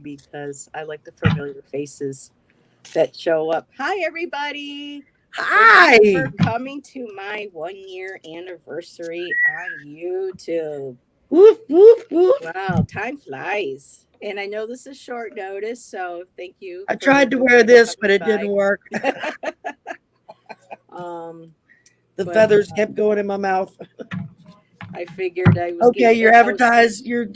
because I like the familiar faces that show up. Hi, everybody. Thank you Hi. for coming to my 1 year anniversary on YouTube. Whoop, whoop, whoop. Wow, time flies. And I know this is short notice, so thank you I for tried to wear this, but coming it didn't by. work. um, The but feathers kept going in my mouth. I figured I was Okay, getting your it. I was. advertise, your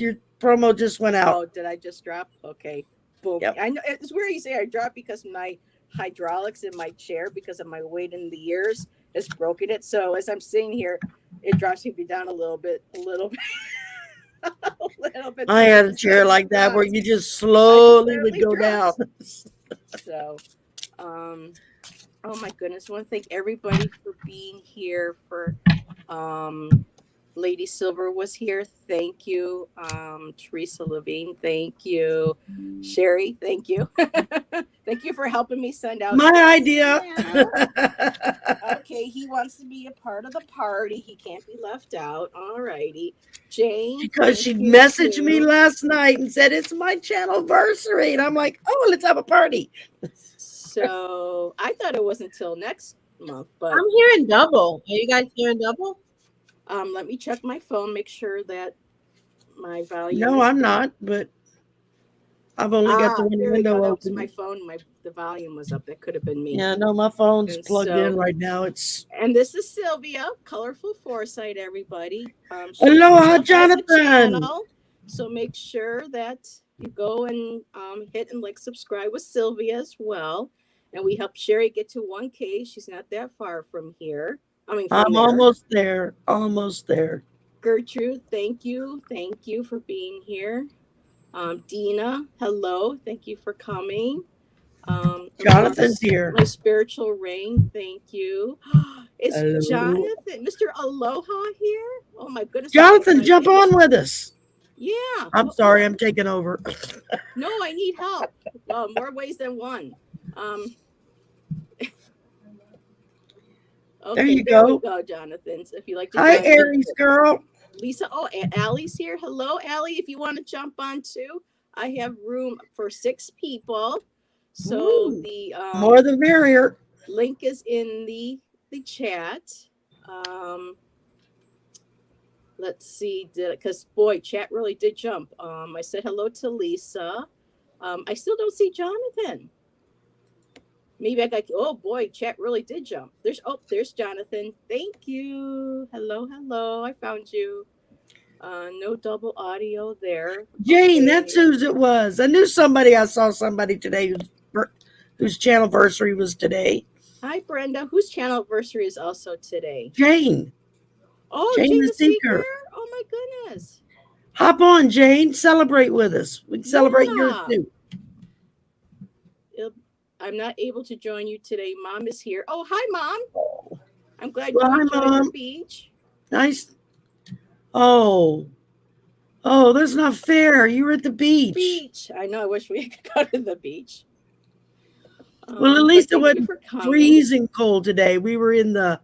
promo just went out. Oh, did I just drop? Okay. Boom. Yep. I know it's weird you say I dropped because my hydraulics in my chair because of my weight in the years has broken it. So as I'm sitting here, it drops me down a little bit, a little bit. I So had it a just chair slightly like that where dropped. you just I just slowly would literally go down. dropped. So, um, oh my goodness, I want to thank everybody for being here. For um, Lady Silver was here. Thank you. Teresa Levine, thank you. Sherry, thank you. Thank you for helping me send out My Sherry's idea. channel. Okay, he wants to be a part of the party. He can't be left out. All righty. Jane, Because thank she you messaged me too. last night and said it's my channel versary. And I'm like, oh, let's have a party. So I thought it was until next month, but I'm hearing double. Are you guys hearing double? let me check my phone, make sure that my volume No, is I'm good. not, but I've only got the one There we go. window That was my open. phone. The volume was up. That could have been me. Yeah, no, my phone's And plugged in so, right now. It's and this is Sylvia, Colorful Foresight. Everybody, she Aloha, also has a Jonathan. channel. So make sure that you go and hit and like subscribe with Sylvia as well. And we helped Sherry get to 1K. She's not that far from here. I mean, from I'm there. almost there. Almost there. Gertrude, thank you. Thank you for being here. Dina, hello. Thank you for coming. Of Jonathan's course, here. my spiritual rain. Thank you. Is Hello. Jonathan, Mr. Aloha here? Oh my goodness, I'm looking at Jonathan, my jump page. on with us. Yeah. I'm sorry, I'm taking over. No, I need help. Well, more ways than one. Um, There okay, you there we go. go, Jonathan. So if you like to Hi, join me, Aries girl. Lisa. Oh, Allie's here. Hello, Allie. If you want to jump on too, I have room for 6 people. So Woo. the More the merrier. link is in the chat. Um, let's see, because boy, chat really did jump. I said hello to Lisa. I still don't see Jonathan. Maybe I got. Oh boy, chat really did jump. There's Jonathan. Thank you. Hello, hello. I found you. No double audio there. Jane, that's Okay. whose it was. I knew somebody. I saw somebody today whose channel anniversary was today. Hi, Brenda. Whose channel anniversary is also today? Jane. Oh, Jane Jane the the Seeker. Seeker. Oh my goodness. Hop on, Jane. Celebrate with us. We can celebrate yours Yeah. too. It'll- I'm not able to join you today. Mom is here. Oh, hi, Mom. I'm glad Well, you hi, enjoyed the Mom. beach. Nice. Oh, oh, that's not fair. You were at the beach. Beach. I know. I wish we could go to the beach. Well, at But least it thank you wasn't for coming. freezing cold today. We were in the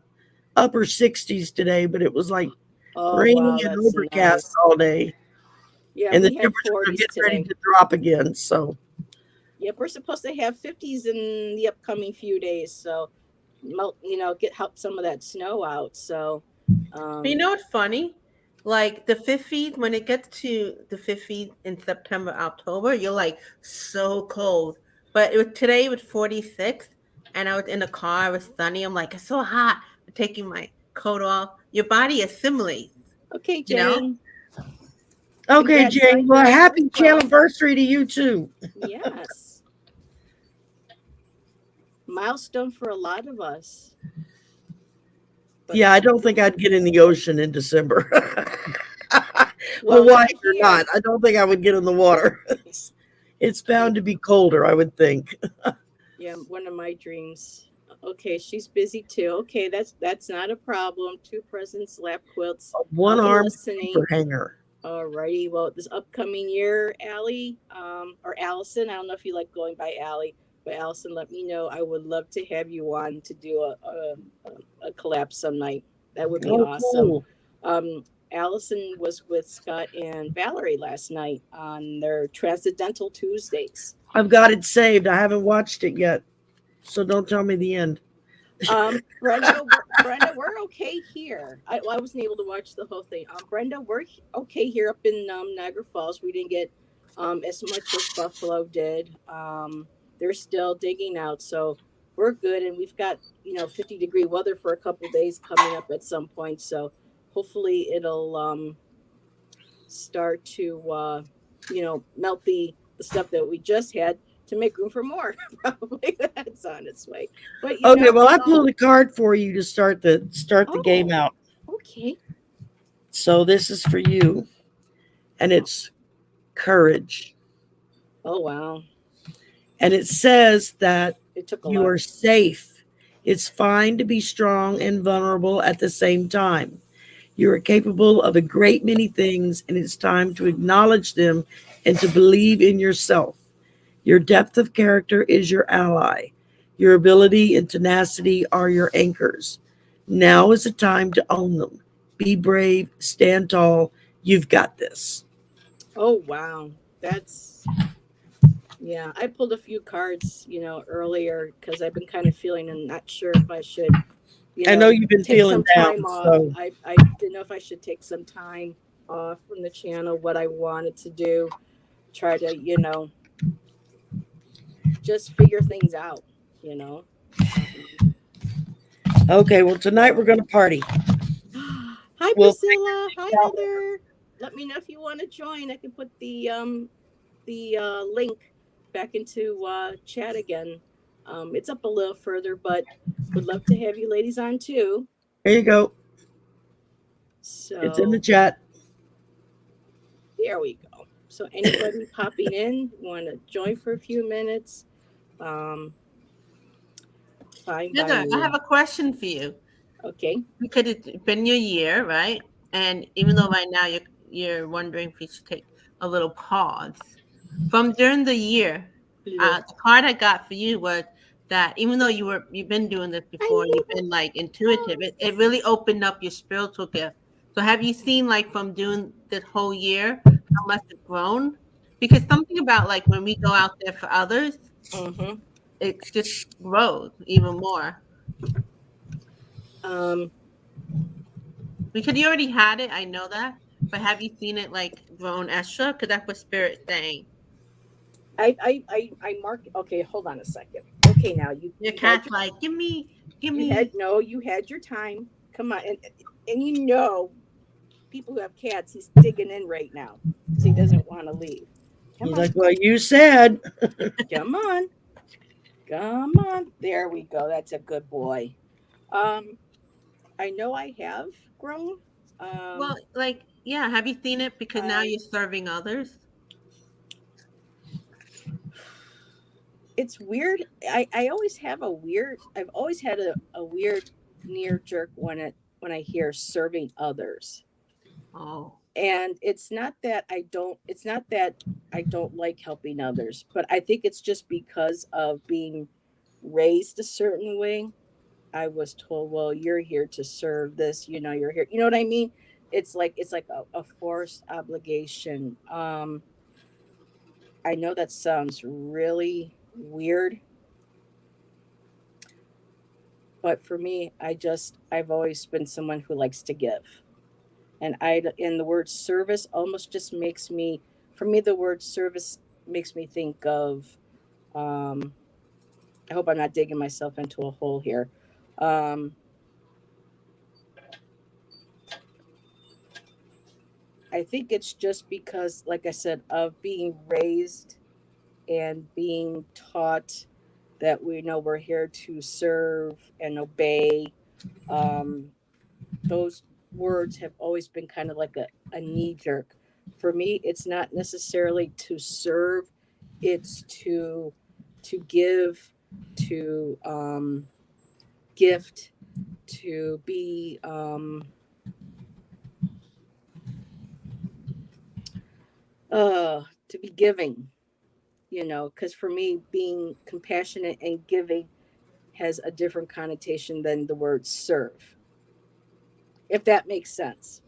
upper 60s today, but it was like Oh, raining wow. and That's overcast nice. all day. Yeah, And the we had temperatures are 40s getting ready today. to drop again. So, Yep, we're supposed to have 50s in the upcoming few days. So, get help some of that snow out. So, But you um, know what's funny? Like the 50s, when it gets to the 50s in September, October, you're like so cold. But today it was 46, and I was in the car. It was sunny. I'm like, it's so hot. I'm taking my coat off. Your body assimilates, okay, you know? Jane. okay, Congrats Jane. on your Well, number happy 12. anniversary to you too. Yes. Milestone for a lot of us. But Yeah, I don't think I'd get in the ocean in December. well, Hawaii not or not, here. I don't think I would get in the water. It's Yeah, bound to be colder, I would think. yeah, one of my dreams. Okay, she's busy too. Okay, that's not a problem. Two presents, lap quilts. A I'll be one-armed paper listening. hanger. Alrighty. Well, this upcoming year, Allie, or Allison, I don't know if you like going by Allie, but Allison, let me know. I would love to have you on to do a collab some night. That would be Oh, awesome. cool. Um, Allison was with Scott and Valerie last night on their Transcendental Tuesdays. I've got it saved. I haven't watched it yet, so don't tell me the end. Brenda, we're okay here. I wasn't able to watch the whole thing. Brenda, we're okay here up in Niagara Falls. We didn't get as much as Buffalo did. They're still digging out, so we're good. And we've got 50-degree weather for a couple days coming up at some point. So hopefully it'll start to melt the stuff that we just had to make room for more. Probably that's on its way. But Okay, well, I pulled a card for you to start the game Oh, out. okay. So this is for you, and it's courage. Oh wow. And it says that It took a you lot. are safe. It's fine to be strong and vulnerable at the same time. You are capable of a great many things, and it's time to acknowledge them and to believe in yourself. Your depth of character is your ally. Your ability and tenacity are your anchors. Now is the time to own them. Be brave, stand tall. You've got this. Oh wow. That's yeah. I pulled a few cards, earlier because I've been kind of feeling and not sure if I should, I know you've been take feeling some time down, off. so I didn't know if I should take some time off from the channel, what I wanted to do, try to, just figure things out, you know. okay. Well, tonight we're going to party. Hi We'll Priscilla. Hi figure it out. Heather. Let me know if you want to join. I can put the link back into chat again. It's up a little further, but would love to have you ladies on too. There you go. It's in the So chat. there we go. So anybody popping in, want to join for a few minutes? Um, Fine by Heather, I me. have a question for you. Okay. Because it's been your year, right? And even though right now you're wondering if you should take a little pause from during the year, Yeah. the card I got for you was that even though you've been doing this before, I and you've never been like intuitive, it really opened up your spiritual gift. So have you seen like from doing this whole year how much it's grown? Because something about like when we go out there for others, Mm-hmm. it just grows even more. Um, Because you already had it, I know that. But have you seen it like grown extra? Because that's what Spirit's saying. I marked. Okay, hold on a second. Okay, now Your you had cat's your like, give me, give you me. had no you had your time. Come on, and people who have cats, he's digging in right now because he doesn't want to leave. Come He's on, like, well, you said. come on, come on. There we go. That's a good boy. Um, I know I have grown. Well, Um, like, yeah, have you seen it? Because now I you're serving others. it's weird. I always have a weird. I've always had a weird near jerk when I hear serving others. Oh, And it's not that I don't like helping others, but I think it's just because of being raised a certain way. I was told, well, you're here to serve this, you're here, you know what I mean? It's like a forced obligation. I know that sounds really weird, but for me, I've always been someone who likes to give. And the word service almost just makes me, for me, the word service makes me think of, um I hope I'm not digging myself into a hole here. um I think it's just because, like I said, of being raised and being taught that we know we're here to serve and obey. um those words have always been kind of like a knee jerk. For me, it's not necessarily to serve, it's to give, to gift, to be to be giving, because for me, being compassionate and giving has a different connotation than the word serve, if that makes sense.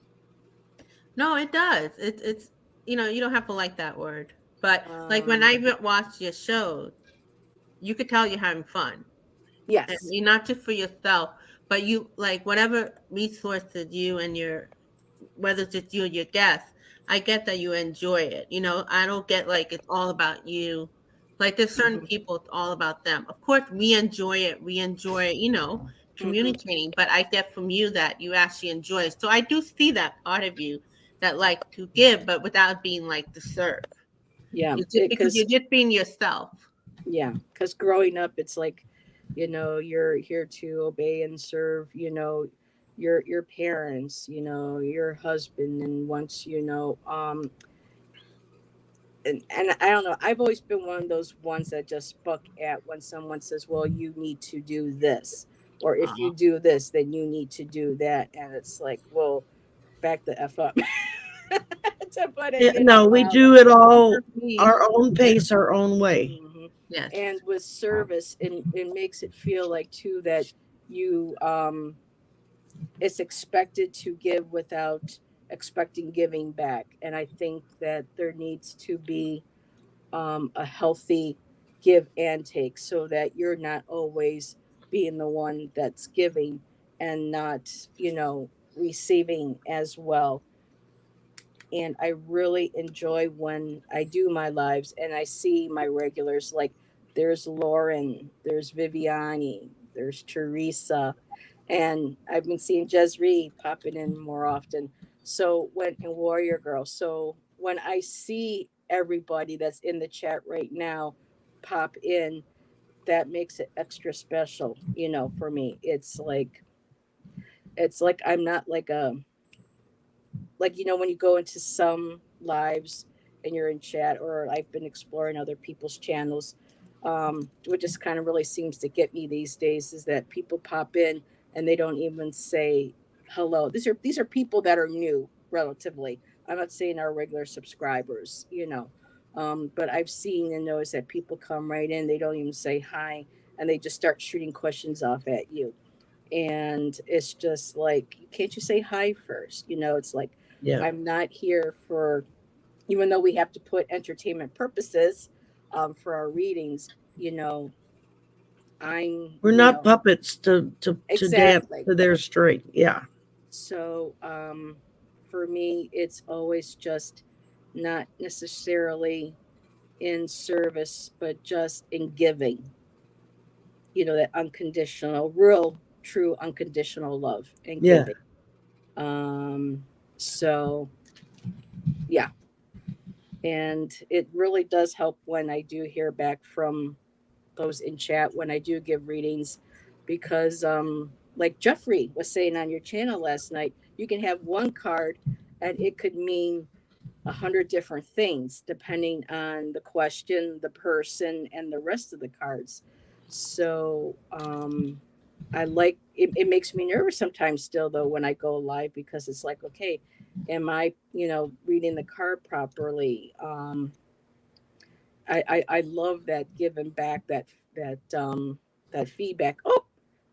No, it does. It's you don't have to like that word, but like when Um, I watch your shows, you could tell you're having fun, and yes. you're not just for yourself, but you like whatever resources you and your whether it's just you or your guests. I get that you enjoy it. I don't get like it's all about you. Like there's certain Hmm. people, it's all about them. Of course, we enjoy it. We enjoy, Hmm. communicating. But I get from you that you actually enjoy it. So I do see that part of you that like to give, but without being like to serve. Yeah, It's just because because you're just being yourself. yeah, because growing up, it's like, you're here to obey and serve, your parents, your husband, and once and I don't know. I've always been one of those ones that just buck at when someone says, "Well, you need to do this," or "If you Uh, do this, then you need to do that," and it's like, well, back the f up, to put it, Yeah, no, we do it all me, our own pace, our own way. Mhm. yes. And with service, it makes it feel like too that you it's expected to give without expecting giving back, and I think that there needs to be a healthy give and take so that you're not always being the one that's giving and not receiving as well. And I really enjoy when I do my lives and I see my regulars, like there's Lauren, there's Viviani, there's Teresa, and I've been seeing Jezree popping in more often. So when and Warrior Girl. So when I see everybody that's in the chat right now pop in, that makes it extra special, for me. It's like I'm not like when you go into some lives and you're in chat, or I've been exploring other people's channels, what just kind of really seems to get me these days is that people pop in and they don't even say hello. These are people that are new relatively. I'm not saying our regular subscribers, but I've seen and noticed that people come right in, they don't even say hi, and they just start shooting questions off at you. And it's just like, can't you say hi first? It's like, Yeah. I'm not here for, even though we have to put entertainment purposes for our readings, I'm, We're not puppets to dance exactly. to their string. Yeah. So for me, it's always just not necessarily in service, but just in giving, that unconditional, real, true, unconditional love and Yeah. giving. Um, so yeah, and it really does help when I do hear back from those in chat when I do give readings, because like Jeffrey was saying on your channel last night, you can have one card and it could mean 100 different things depending on the question, the person, and the rest of the cards. So I like it. It makes me nervous sometimes still though when I go live, because it's like, okay, am I reading the card properly? I love that giving back, that feedback. Oh,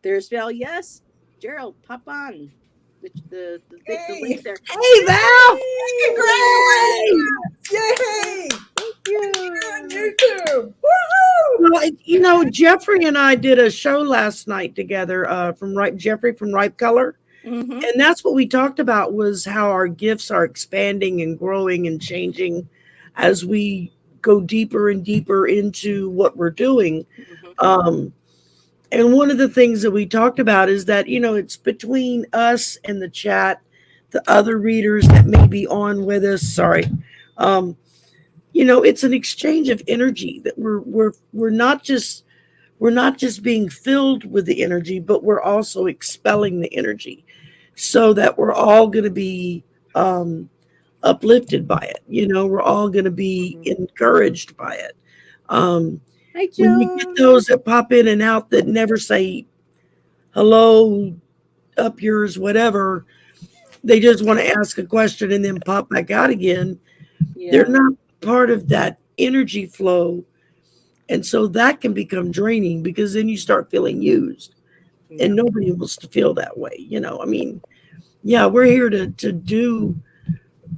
there's Val. Yes, Gerald, pop on the Hey, link there. Hey, Val. Yay! congratulations! Yay! Thank On you. YouTube. Woohoo! Well, Jeffrey and I did a show last night together from Jeffrey from Ripe Color. Mm-hmm. And that's what we talked about, was how our gifts are expanding and growing and changing as we go deeper and deeper into what we're doing. Mm-hmm. Um, and one of the things that we talked about is that, it's between us and the chat, the other readers that may be on with us. Sorry. Um, it's an exchange of energy that we're not just being filled with the energy, but we're also expelling the energy, so that we're all going to be uplifted by it. We're all going to be Mm-hmm. encouraged by it. Um, Hi, when you get Joan. those that pop in and out that never say hello, up yours, whatever, they just want to ask a question and then pop back out again. They're Yeah. not part of that energy flow. And so that can become draining, because then you start feeling used, Yeah. and nobody wants to feel that way. I mean, yeah, we're here to do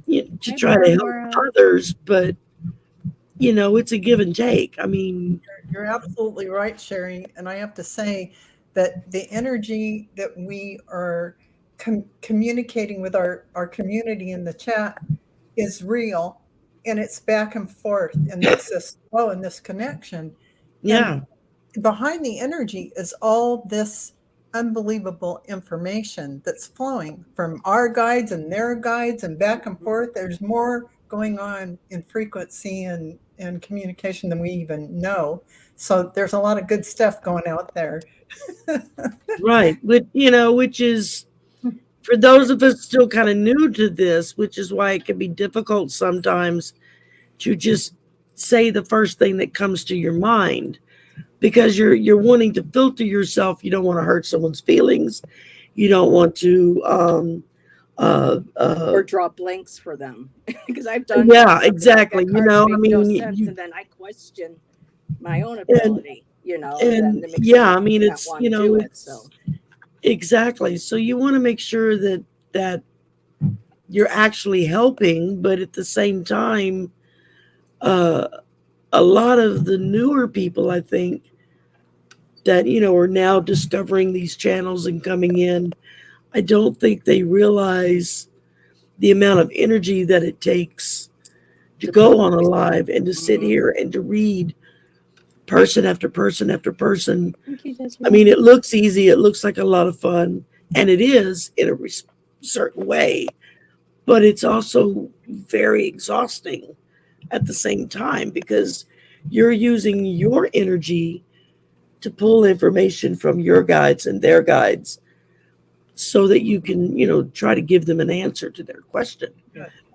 to Hi, try to help Barbara. others, but it's a give and take. I mean, You're absolutely right, Sherry. And I have to say that the energy that we are communicating with our community in the chat is real, and it's back and forth, and it's this flow and this connection. yeah, And behind the energy is all this unbelievable information that's flowing from our guides and their guides and back and forth. There's more going on in frequency and communication than we even know. So there's a lot of good stuff going out there. right. Which is for those of us still kind of new to this, which is why it can be difficult sometimes to just say the first thing that comes to your mind, because you're wanting to filter yourself. You don't want to hurt someone's feelings. You don't want to or draw blanks for them because I've done yeah, that. exactly. That cards make no I sense, mean, and then I question my own and ability. Then and it makes yeah, me I mean, not it's want to do it. So exactly. So you want to make sure that you're actually helping, but at the same time, uh, a lot of the newer people, I think, that are now discovering these channels and coming in, I don't think they realize the amount of energy that it takes to go on a live and to sit here and to read person after person after person. I mean, it looks easy, it looks like a lot of fun, and it is in a certain way, but it's also very exhausting at the same time, because you're using your energy to pull information from your guides and their guides so that you can try to give them an answer to their question.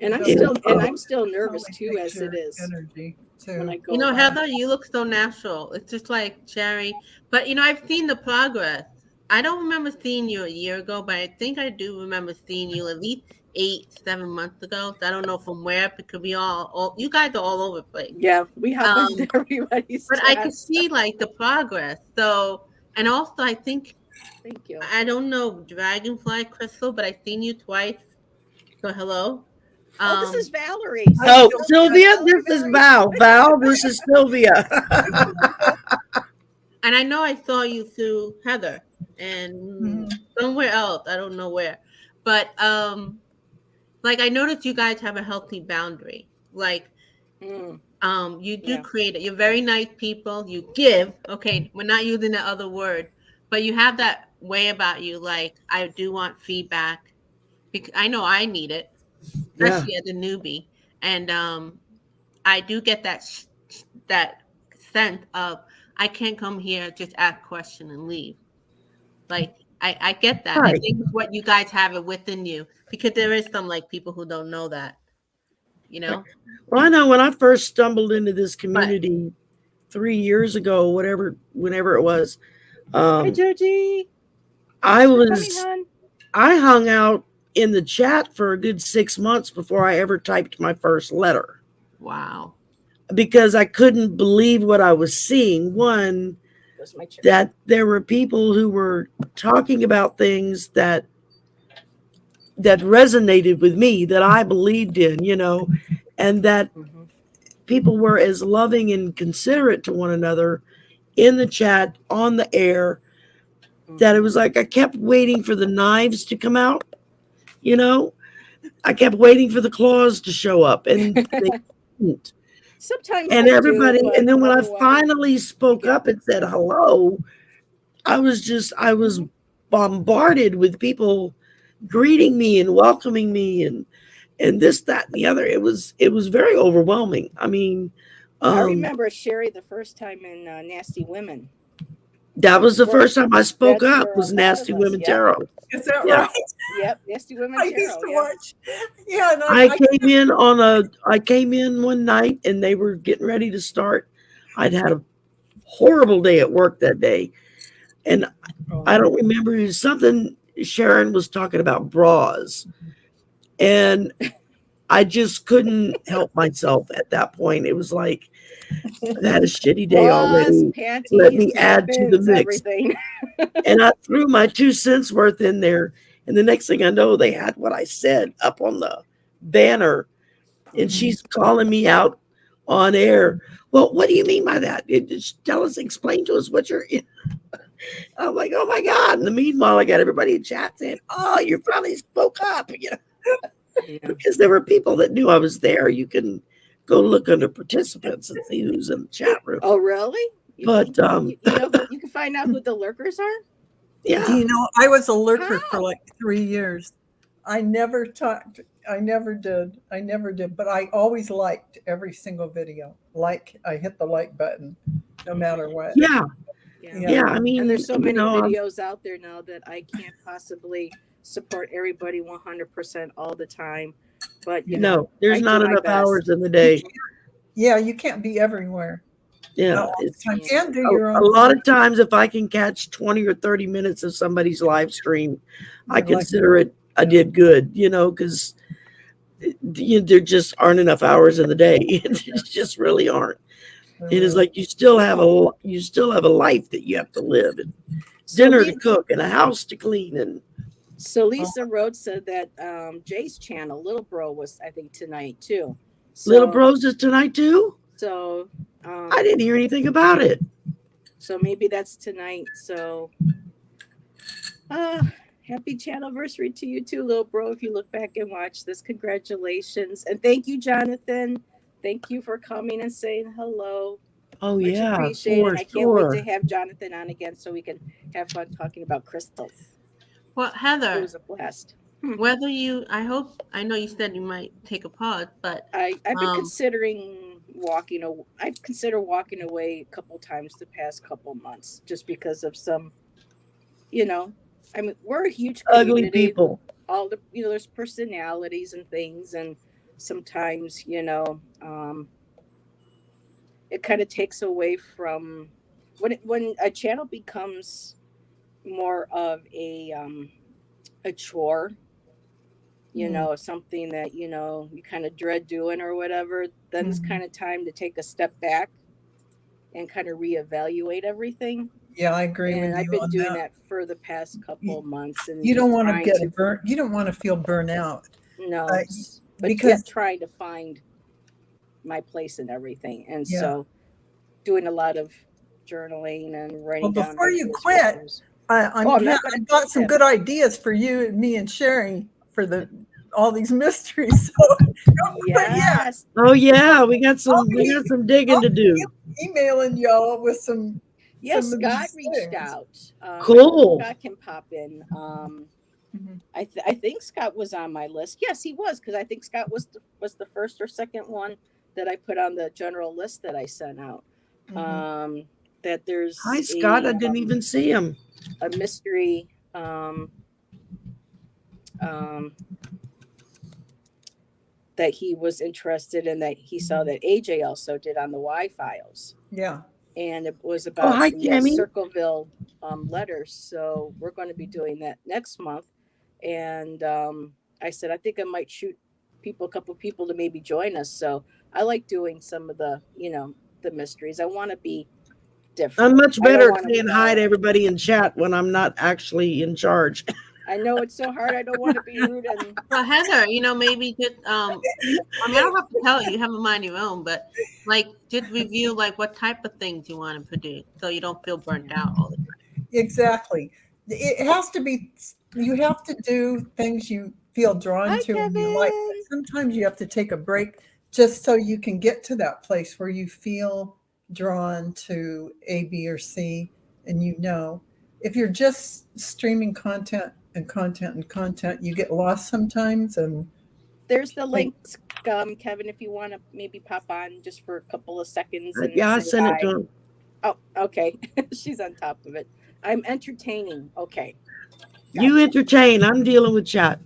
and I'm And, still nervous too, as it is Energy when I too. go. Heather, you look so natural. It's just like Sherry. But I've seen the progress. I don't remember seeing you a year ago, but I think I do remember seeing you at least 8, 7 months ago. So I don't know from where, because we all you guys are all over the place. Yeah, we have Um, everybody's. but I could see like the progress. So, and also I think, Thank you. I don't know Dragonfly Crystal, but I've seen you twice. So hello. Oh, this is Valerie. oh, Sylvia, Sylvia, this is Val. Val, this is Sylvia. And I know I saw you through Heather and somewhere else. I don't know where. But like I noticed you guys have a healthy boundary. Like you do create it. You're very nice people. You give. Okay, we're not using the other word, but you have that way about you. Like, I do want feedback because I know I need it, especially as a newbie. And I do get that sense of I can't come here, just ask question and leave. Like I get that. Right. I think it's what you guys have it within you, because there is some like people who don't know that. Well, I know when I first stumbled into this community 3 years ago, whenever it was, Hi, Georgie. I hung out in the chat for a good 6 months before I ever typed my first letter. Wow. Because I couldn't believe what I was seeing. One, that there were people who were talking about things that resonated with me, that I believed in, and that people were as loving and considerate to one another in the chat, on the air, that it was like I kept waiting for the knives to come out, I kept waiting for the claws to show up, and they didn't. Sometimes and everybody do, and then when I finally spoke up and said hello, I was bombarded with people greeting me and welcoming me and this, that, and the other. It was very overwhelming. I mean, I remember Sherry the first time in Nasty Women. That was the first time I spoke up, was Nasty Women Tarot. Is that right? Yep, Nasty Women I Tarot. used to watch. Yeah, and I came in one night and they were getting ready to start. I'd had a horrible day at work that day, and I don't remember, it was something Sharon was talking about, bras, and I just couldn't help myself at that point. It was like, I've had a shitty day already. Panties, let me add to the mix. Everything. And I threw my 2 cents worth in there. And the next thing I know, they had what I said up on the banner and she's calling me out on air. Well, what do you mean by that? Explain to us what you're. I'm like, oh my God. In the meanwhile, I got everybody in chat saying, oh, you finally spoke up. You know, Yeah. because there were people that knew I was there. You can go look under participants and see who's in the chat room. Oh, really? But you know who you can find out who the lurkers are? yeah, Do you know, I was a lurker How? for like 3 years. I never talked. I never did. But I always liked every single video. I hit the like button, no matter what. yeah, Yeah. I mean, And there's so many know, videos out there now that I can't possibly support everybody 100% all the time. But you know, there's I not do my enough best. hours in the day. Yeah, you can't be everywhere. Yeah, Not all the it's time. Yeah. You can do a your own. lot of times if I can catch 20 or 30 minutes of somebody's live stream, I You're like, consider it I did good, you know, because there just aren't enough hours in the day. It just really aren't. It is like you still have a life that you have to live, and So dinner Lee- to cook, and a house to clean, and So Lisa Rhodes said that Jay's channel, Little Bro, was I think tonight too. So, Little Bros is tonight too. So I didn't hear anything about it. So maybe that's tonight. So happy channelversary to you too, Little Bro. If you look back and watch this, congratulations. And thank you, Jonathan. Thank you for coming and saying hello. Oh Much yeah, appreciated. for I can't wait sure. to have Jonathan on again so we can have fun talking about crystals. Well, It Heather, was a blast. whether I know you said you might take a pause, but I've been considering walking. I've considered walking away a couple times the past couple months just because of some, I mean, we're a huge Ugly community. people. All the, there's personalities and things, and sometimes, it kind of takes away from when a channel becomes more of a chore, something that you kind of dread doing or whatever. Then it's kind of time to take a step back and kind of reevaluate everything. Yeah, I agree with And you. I've been on doing that. that for the past couple of months. And You don't want to trying get burnt. You don't want to feel burnout. No, but because yet trying to find my place in everything. And so doing a lot of journaling and writing down. Before you ideas for quit, those. I've got some good ideas for you and me and Sherry for all these mysteries. So don't quit yet. Yes. Oh yeah, we got some digging to do. Emailing y'all with some. Yes, some of Scott these reached things. out. Cool. Scott can pop in. I think Scott was on my list. Yes, he was, because I think Scott was the first or second one that I put on the general list that I sent out. That there's Hi Scott, I didn't even see him. A mystery that he was interested in, that he saw that AJ also did on the Y files. Yeah. And it was about hi, the Tammy. Circleville letters. So we're going to be doing that next month. And I said, I think I might shoot a couple people to maybe join us. So I like doing some of the, the mysteries. I want to be different. I'm much better at saying hi to everybody in chat when I'm not actually in charge. I know it's so hard. I don't want to be rude. And well, Heather, maybe just I don't have to tell you have a mind of your own, but just review what type of things you want to produce so you don't feel burnt out all the time. Exactly. It has to be. You have to do things you feel drawn to in your life. Sometimes you have to take a break just so you can get to that place where you feel drawn to A, B, or C, and if you're just streaming content, you get lost sometimes. And there's the links, Kevin, if you want to maybe pop on just for a couple of seconds. And I sent it to him. Oh, okay. She's on top of it. I'm entertaining. Okay. Gotcha. You entertain. I'm dealing with chat.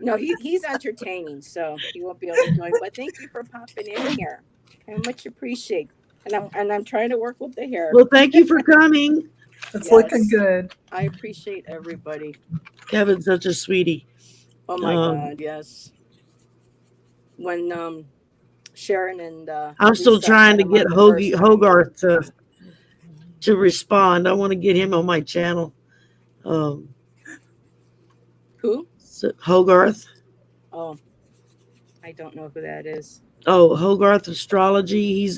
No, he's entertaining, so he won't be able to join. But thank you for popping in here. I much appreciate. And I'm trying to work with the hair. Well, thank you for coming. It's looking good. I appreciate everybody. Kevin's such a sweetie. Oh my God, yes. When Sharon and I'm still trying to get Hogarth to respond. I want to get him on my channel. Who? Hogarth. Oh. I don't know who that is. Oh, Hogarth Astrology.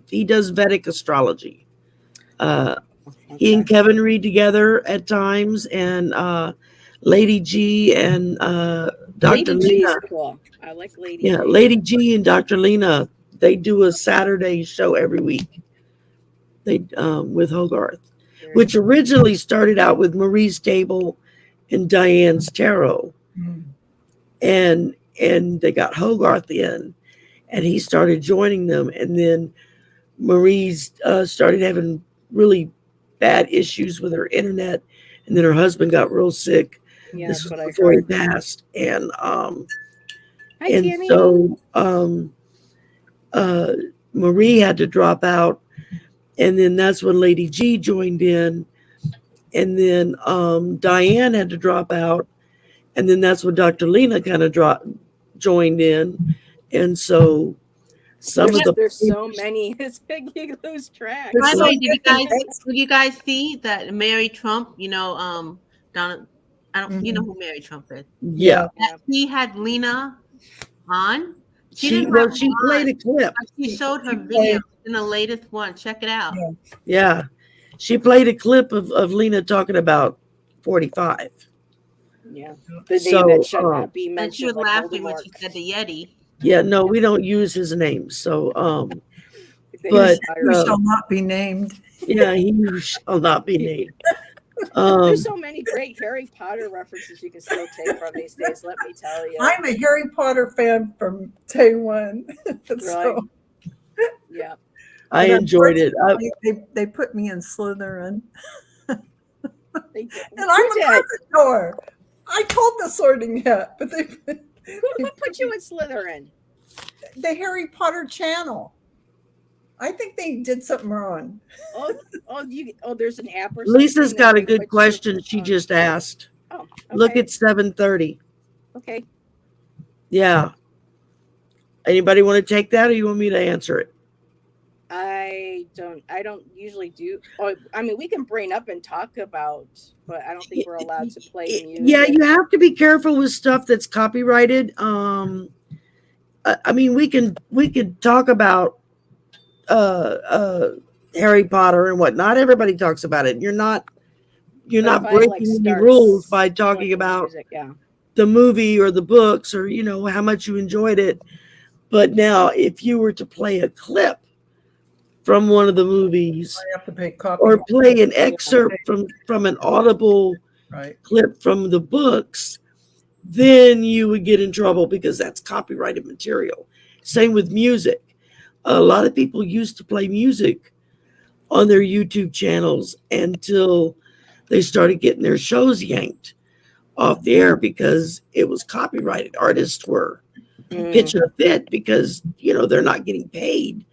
He does Vedic astrology. Uh, he and Okay. Kevin read together at times, and Lady G and Dr. Lady G is Lena. cool. I like Lady Yeah, G. Lady G and Dr. Lena. They do a Saturday show every week. They with Hogarth, Very which originally started out with Marie's Table and Diane's Tarot, Mm. and they got Hogarth in, and he started joining them, and then Marie's started having really bad issues with her internet, and then her husband got real sick. Yeah, This that's was what I before he heard. passed, Hi, and Tammy. so uh, Marie had to drop out, and then that's when Lady G joined in, and then Diane had to drop out, and then that's when Dr. Lena kind of joined in, and so some of the There's so many. It's big. You lose track. There's By the so way, many. did you guys see that Mary Trump, Donald, I don't, you know Mhm. who Mary Trump is? yeah. Yeah. Yeah. He had Lena on. She She didn't have well, her she played on, a clip. but she showed her She video played. in the latest one. Check it out. Yeah. Yeah, she played a clip of Lena talking about 45. Yeah. The name that So should not be And she mentioned, was like laughing when she Voldemort. said the Yeti. yeah, no, we don't use his name. So The Who, but entire- who shall not be named. yeah, he shall not be named. There's so many great Harry Potter references you can still take from these days. Let me tell you. I'm a Harry Potter fan from day one. Right. Yeah. I but enjoyed it. they put me in Slytherin. They did. And I'm Who a did? Gryffindor. I told the Sorting Hat, but Who put you in Slytherin? the Harry Potter channel. I think they did something wrong. There's an app or something. Lisa's that got a can good put you- question. She just asked. Oh, okay. Look at 7:30. Okay. Yeah. Anybody want to take that, or you want me to answer it? I don't usually do. Oh, I mean, we can bring up and talk about, but I don't think we're allowed to play music. Yeah, you have to be careful with stuff that's copyrighted. I mean, we could talk about Harry Potter and whatnot. Everybody talks about it. You're not But if I, breaking like, any start rules by playing talking about music, yeah. the movie or the books, or how much you enjoyed it. But now, if you were to play a clip from one of the movies I have to pay copy. or play an excerpt from an audible Right. clip from the books, then you would get in trouble because that's copyrighted material. Same with music. A lot of people used to play music on their YouTube channels until they started getting their shows yanked off the air because it was copyrighted. Artists were pitching a fit because they're not getting paid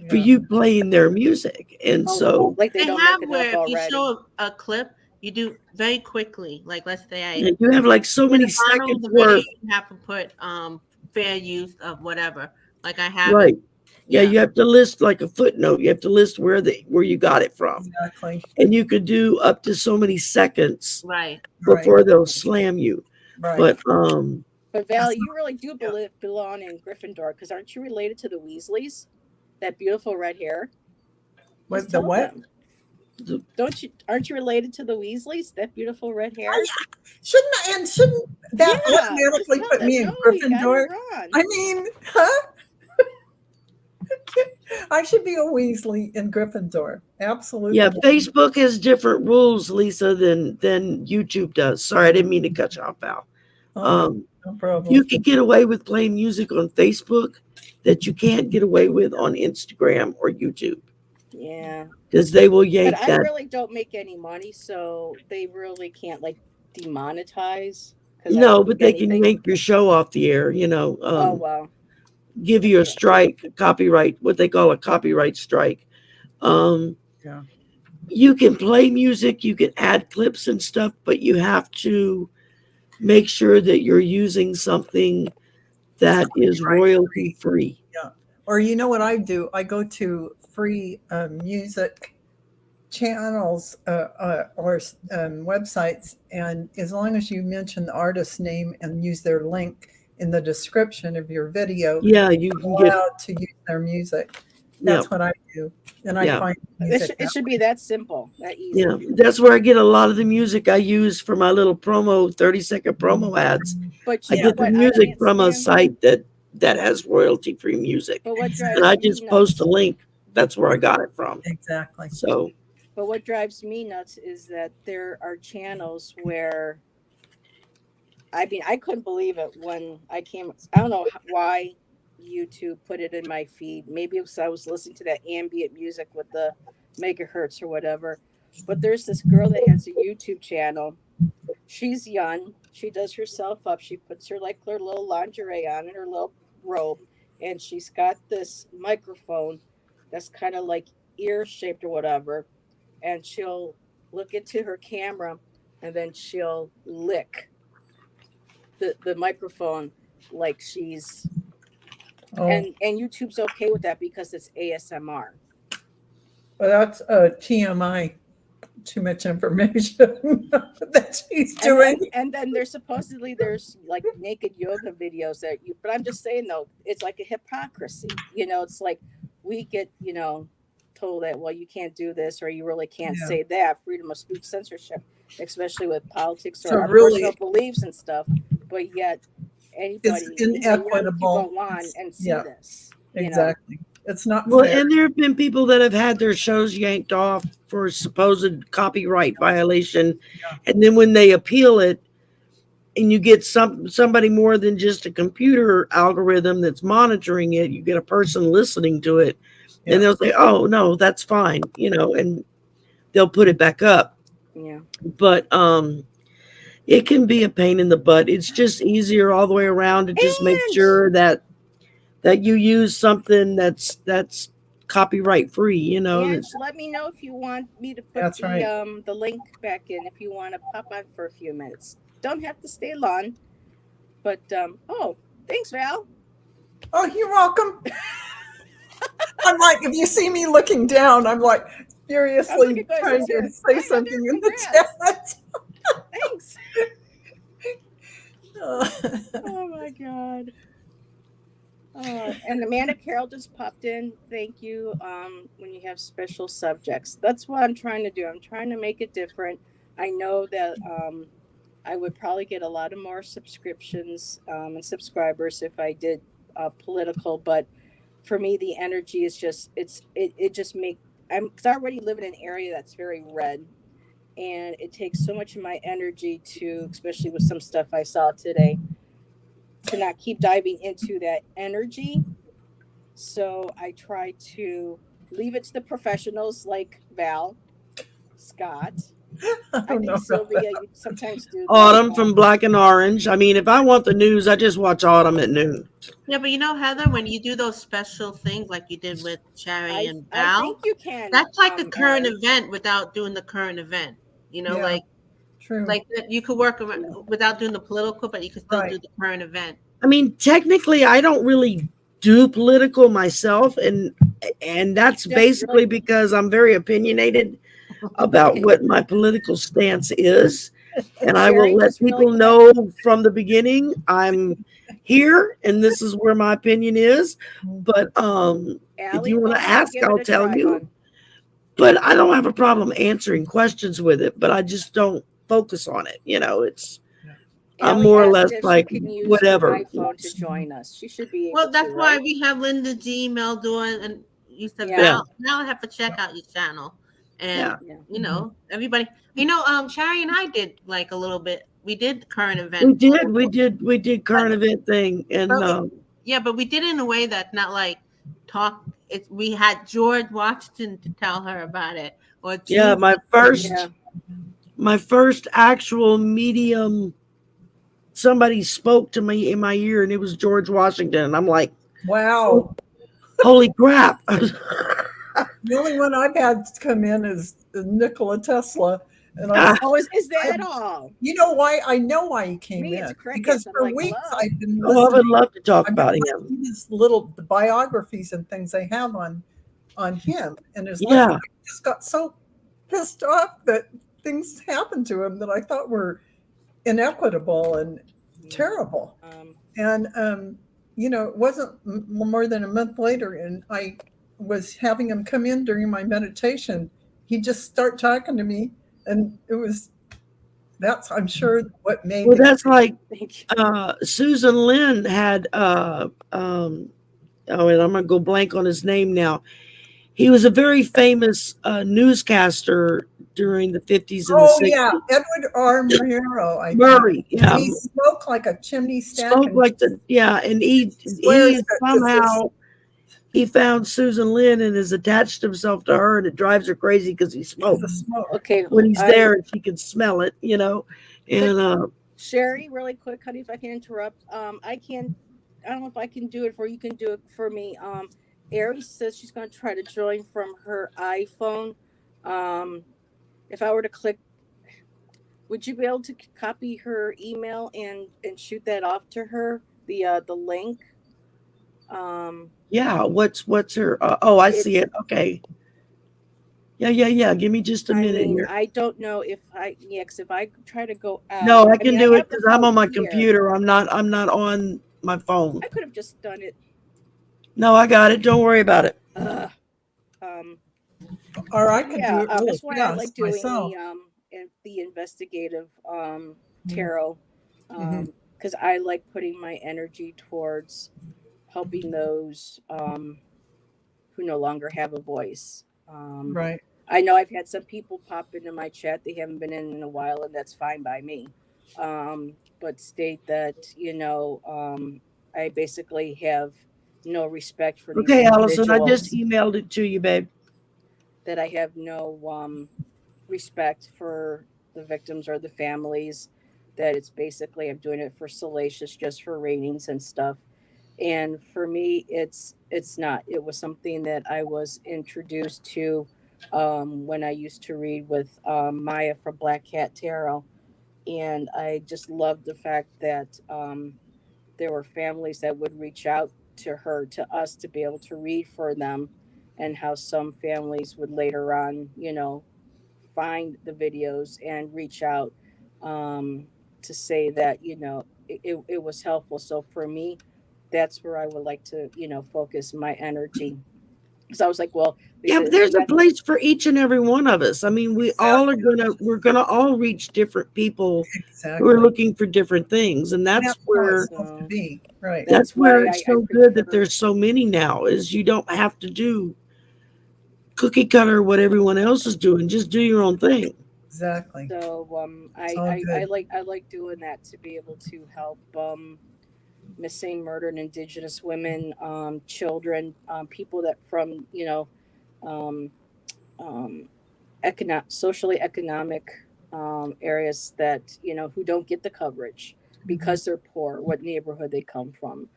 for Yeah. you playing their music, and so like they They don't have make where enough if you already. show a clip, you do very quickly. Like let's say you have like so many in the bottom of seconds the video, worth. you have to put fair use of whatever. Like I have Right. it. Yeah, you have to list like a footnote. You have to list where you got it from, Exactly. and you could do up to so many seconds Right. before they'll slam you. Right. But Val, you really do belong in Gryffindor because aren't you related to the Weasleys? That beautiful red hair. With Just the tell what? them. Aren't you related to the Weasleys? That beautiful red hair. Shouldn't that Yeah, automatically just put tell me them, in no, you got it Gryffindor? wrong. I mean, huh? I should be a Weasley in Gryffindor. Absolutely. Yeah, Facebook has different rules, Lisa, than YouTube does. Sorry, I didn't mean to cut you off, Val. Oh, no problem. You can get away with playing music on Facebook that you can't get away with on Instagram or YouTube Yeah, because they will yank but I that. really don't make any money, so they really can't like demonetize. 'Cause I No, don't but do they can anything. yank your show off the air. Oh well. Give you a strike, copyright, what they call a copyright strike. Yeah. You can play music, you can add clips and stuff, but you have to make sure that you're using something that is royalty free. Yeah. Or you know what I do? I go to free music channels or websites, and as long as you mention the artist's name and use their link in the description of your video, Yeah, you can get. allowed to use their music. Yeah, That's what I do, and I yeah, find It music. should, it should be that simple, that easy. yeah. That's where I get a lot of the music I use for my little promo, 30-second promo ads. But I you know get the what I music can't from a stand? site that has royalty-free music, But what and drives I me just post a nuts? link. That's where I got it from. Exactly. So But what drives me nuts is that there are channels where I mean I couldn't believe it when I came. I don't know why YouTube put it in my feed. Maybe it was I was listening to that ambient music with the megahertz or whatever. But there's this girl that has a YouTube channel. She's young. She does herself up. She puts her like her little lingerie on and her little robe, and she's got this microphone that's kind of like ear shaped or whatever. And she'll look into her camera, and then she'll lick the microphone like she's Oh, and YouTube's okay with that because it's ASMR. well, that's TMI. Too much information that she's doing. And then there's like naked yoga videos that you but I'm just saying though, it's like a hypocrisy. It's like we get, told that well you can't do this or you really can't Yeah. say that, freedom of speech censorship, especially with politics or So our really- personal beliefs and stuff. But yet anybody It's anyone inequitable. can go on and see Yeah. this. Exactly. It's not well, fair. and there have been people that have had their shows yanked off for supposed copyright violation, and then when they appeal it, and you get somebody more than just a computer algorithm that's monitoring it, you get a person listening to it, Yeah. and they'll say, "Oh no, that's fine," and they'll put it back up. Yeah. But it can be a pain in the butt. It's just easier all the way around to just make And- sure that you use something that's copyright free, And that- let me know if you want me to put That's right. the link back in if you want to pop on for a few minutes. Don't have to stay long. But oh, thanks, Val. Oh, you're welcome. I'm like, if you see me looking down, I'm like I'm furiously looking at trying to this. say Hi, something Heather, in the congrats. chat. Thanks. Oh my god. And Amanda Carroll just popped in. Thank you. When you have special subjects, that's what I'm trying to do. I'm trying to make it different. I know that I would probably get a lot of more subscriptions and subscribers if I did political, but for me, the energy is just it just make because I already live in an area that's very red, and it takes so much of my energy to, especially with some stuff I saw today, to not keep diving into that energy. So I try to leave it to the professionals like Val, Scott. I I don't think know. Sylvia, you sometimes do. Autumn from Black and Orange. I mean, if I want the news, I just watch Autumn at noon. Yeah, but Heather, when you do those special things like you did with Cherry and I Val, think you can. that's like a current Aaron. event without doing the current event. Yeah. Like True. you could work around without doing the political, but you could still Right. do the current event. I mean, technically, I don't really do political myself, and that's Just basically really- because I'm very opinionated about what my political stance is, and I will Sherry, let just really people quick. know from the beginning I'm here, and this is where my opinion is. But if Allie, you want go to ahead, ask, give it I'll a tell try, you. hon. But I don't have a problem answering questions with it. But I just don't focus on it. It's. I'm Allie more or asked less if she like can use her whatever. iPhone to join us. She should be able Well, that's to, why right? we have Linda Gmail doing, and you said Yeah. Val. Now I have to check out your channel, and Yeah. everybody. Sherry and I did like a little bit. We did current event. We did current event thing, and But but we did it in a way that's not like talk. We had George Washington to tell her about it, or yeah, Judy. my first actual medium. Somebody spoke to me in my ear, and it was George Washington. And I'm like, Wow. holy crap! The only one I've had come in is Nikola Tesla. And Oh, is that all? you know why? I know why he came Me, in. it's crickets. Because I'm for like, weeks hello. I've been Oh, I would listening. love to talk I've about been him. listening to his little biographies and things they have on him and his life. Yeah. I just got so pissed off that things happened to him that I thought were inequitable and terrible. And, it wasn't more than a month later, and I was having him come in during my meditation. He just start talking to me, and that's, I'm sure, what made Well, the that's like Thank you. Susan Lynn had oh, and I'm gonna go blank on his name now. He was a very famous newscaster during the 50s and the Oh, yeah, 60s. Edward R. Murrow, I think. Murray, And yeah, he smoked like a chimney stack spoke and like the yeah, and swears he that this is somehow he found Susan Lynn and has attached himself to her, and it drives her crazy because he the smokes smoke. Okay, when he's there and she can smell it, And Sherry, really quick, honey, if I can interrupt. I don't know if I can do it for you. Can do it for me. Ari says she's going to try to join from her iPhone. Um, if I were to click, would you be able to copy her email and shoot that off to her? The link. Um, yeah, what's her? Oh, I see it's. it. Okay, yeah. Give me just a I minute mean, here. I don't know if I. Yeah, 'cause if I try to go No, out, I I can mean, I do it have the because I'm phone on my here. computer. I'm not on my phone. I could have just done it. No, I got it. Don't worry about it. Uh, um, Or I could do yeah, it really that's why I like fast doing myself. the investigative Mhm. tarot, Mhm. because I like putting my energy towards helping those who no longer have a voice. Right. I know I've had some people pop into my chat; they haven't been in a while, and that's fine by me. But state that I basically have no respect for these Okay, Allison, I just individuals, emailed it to you, babe. that I have no respect for the victims or the families, that it's basically I'm doing it for salacious, just for ratings and stuff. And for me, it's not. It was something that I was introduced to when I used to read with Maya from Black Cat Tarot, and I just loved the fact that there were families that would reach out to her, to us, to be able to read for them, and how some families would later on, find the videos and reach out to say that it was helpful. So for me, that's where I would like to focus my energy, because I was like, well, they Yeah, said but it's there's a not. place for each and every one of us. I mean, Exactly. we're gonna all reach different people who are Exactly. looking for different things, and And that's how it's supposed to So be. Right. that's why it's I so good that prefer. there's so many now. Is you don't have to do cookie cutter what everyone else is doing. Just do your own thing. Exactly. So It's all good. I like doing that, to be able to help missing, murdered Indigenous women, children, people that from um, um, socially economic areas, that who don't get the coverage Mhm. because they're poor, what neighborhood they come from.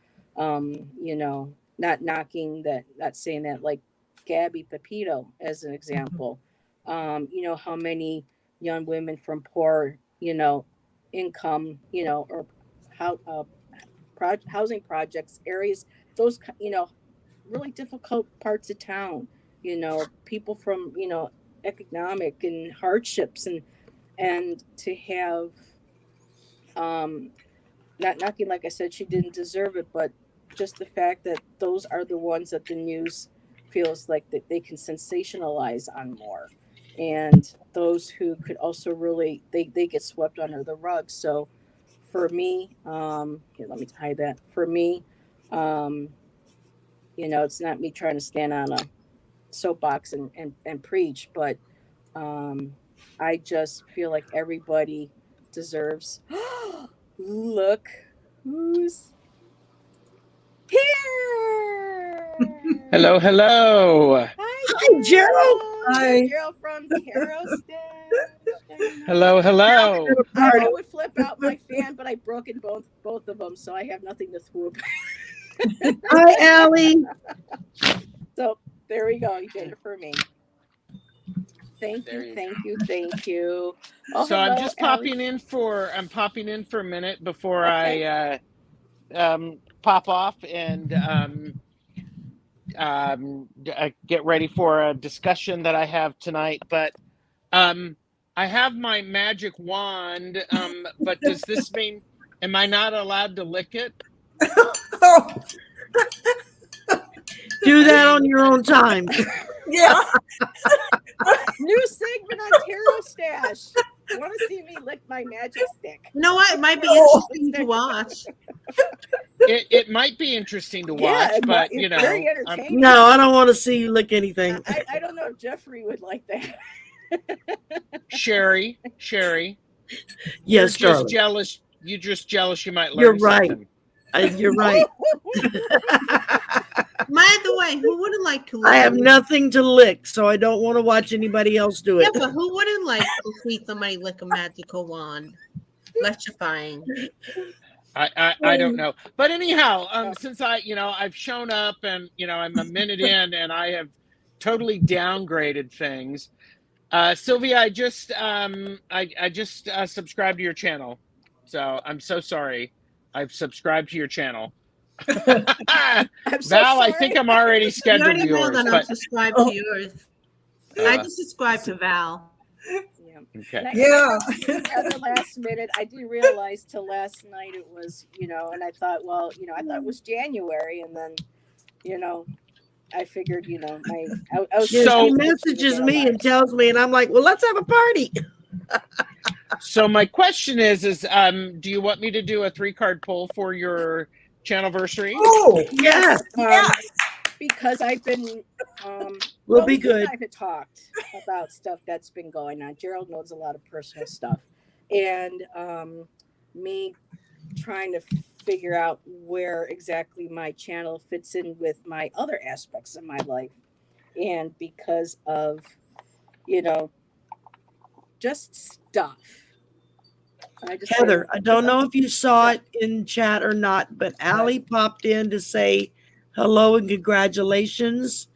Not knocking that, not saying that, like Gabby Pepito as an example. How many young women from poor income, or how housing projects areas, those really difficult parts of town, people from economic and hardships, and to have um not knocking, like I said, she didn't deserve it, but just the fact that those are the ones that the news feels like that they can sensationalize on more, and those who could also really, they get swept under the rug. So for me, here, let me hide that. For me, um it's not me trying to stand on a soapbox and preach, but um, I just feel like everybody deserves. Look who's Hello, here! hello. Hi, Hi, Gerald. Gerald. Hi. Gerald from Tarot Stash. Hello, hello. I Party. would flip out my fan, but I broken both of them, so I have nothing to swoop. Hi, Allie. So there we go. You did it for me. Thank There you, you thank you, go. thank you. Oh, So I'm hello, just Allie. I'm popping in for a minute before Okay. I pop off and get ready for a discussion that I have tonight. But um, I have my magic wand. But does this mean am I not allowed to lick it? Oh, Do that on your own time. yeah. New segment on Tarot Stash. Want to see me lick my magic stick? You know what? It might be Oh. interesting to watch. It might be interesting to watch, Yeah, but it's you know, very entertaining. No, I don't want to see you lick anything. I don't know if Jeffrey would like that. Sherry, Yes, you're just darling. jealous. You're just jealous. You might learn You're right. something. You're right. By the way, who wouldn't like to? I have nothing to lick, so I don't want to watch anybody else do Yeah, it. but who wouldn't like to see somebody lick a magical wand? Electrifying. I don't know, but anyhow, since I've shown up and I'm a minute in and I have totally downgraded things. Sylvia, I just subscribed to your channel, so I'm so sorry. I've subscribed to your channel. I'm so Val, I sorry. think I'm already You scheduled already to know yours, that I'm but subscribed to yours. I uh, just subscribed to Val. Yeah. okay. And Yeah. at the last minute, I didn't realize till last night it was, and I thought, well, I thought it was January, and then, I figured, I was Yeah, So- she messages me and tells me, and I'm like, well, let's have a party. So my question is, do you want me to do a 3-card pull for your channelversary? Oh, Yeah, because I've been, we'll be you and good. I have talked about stuff that's been going on. Gerald knows a lot of personal stuff, and me trying to figure out where exactly my channel fits in with my other aspects of my life, and because of just stuff. Heather, I don't know if you saw it in chat or not, but Allie popped in to say hello and congratulations.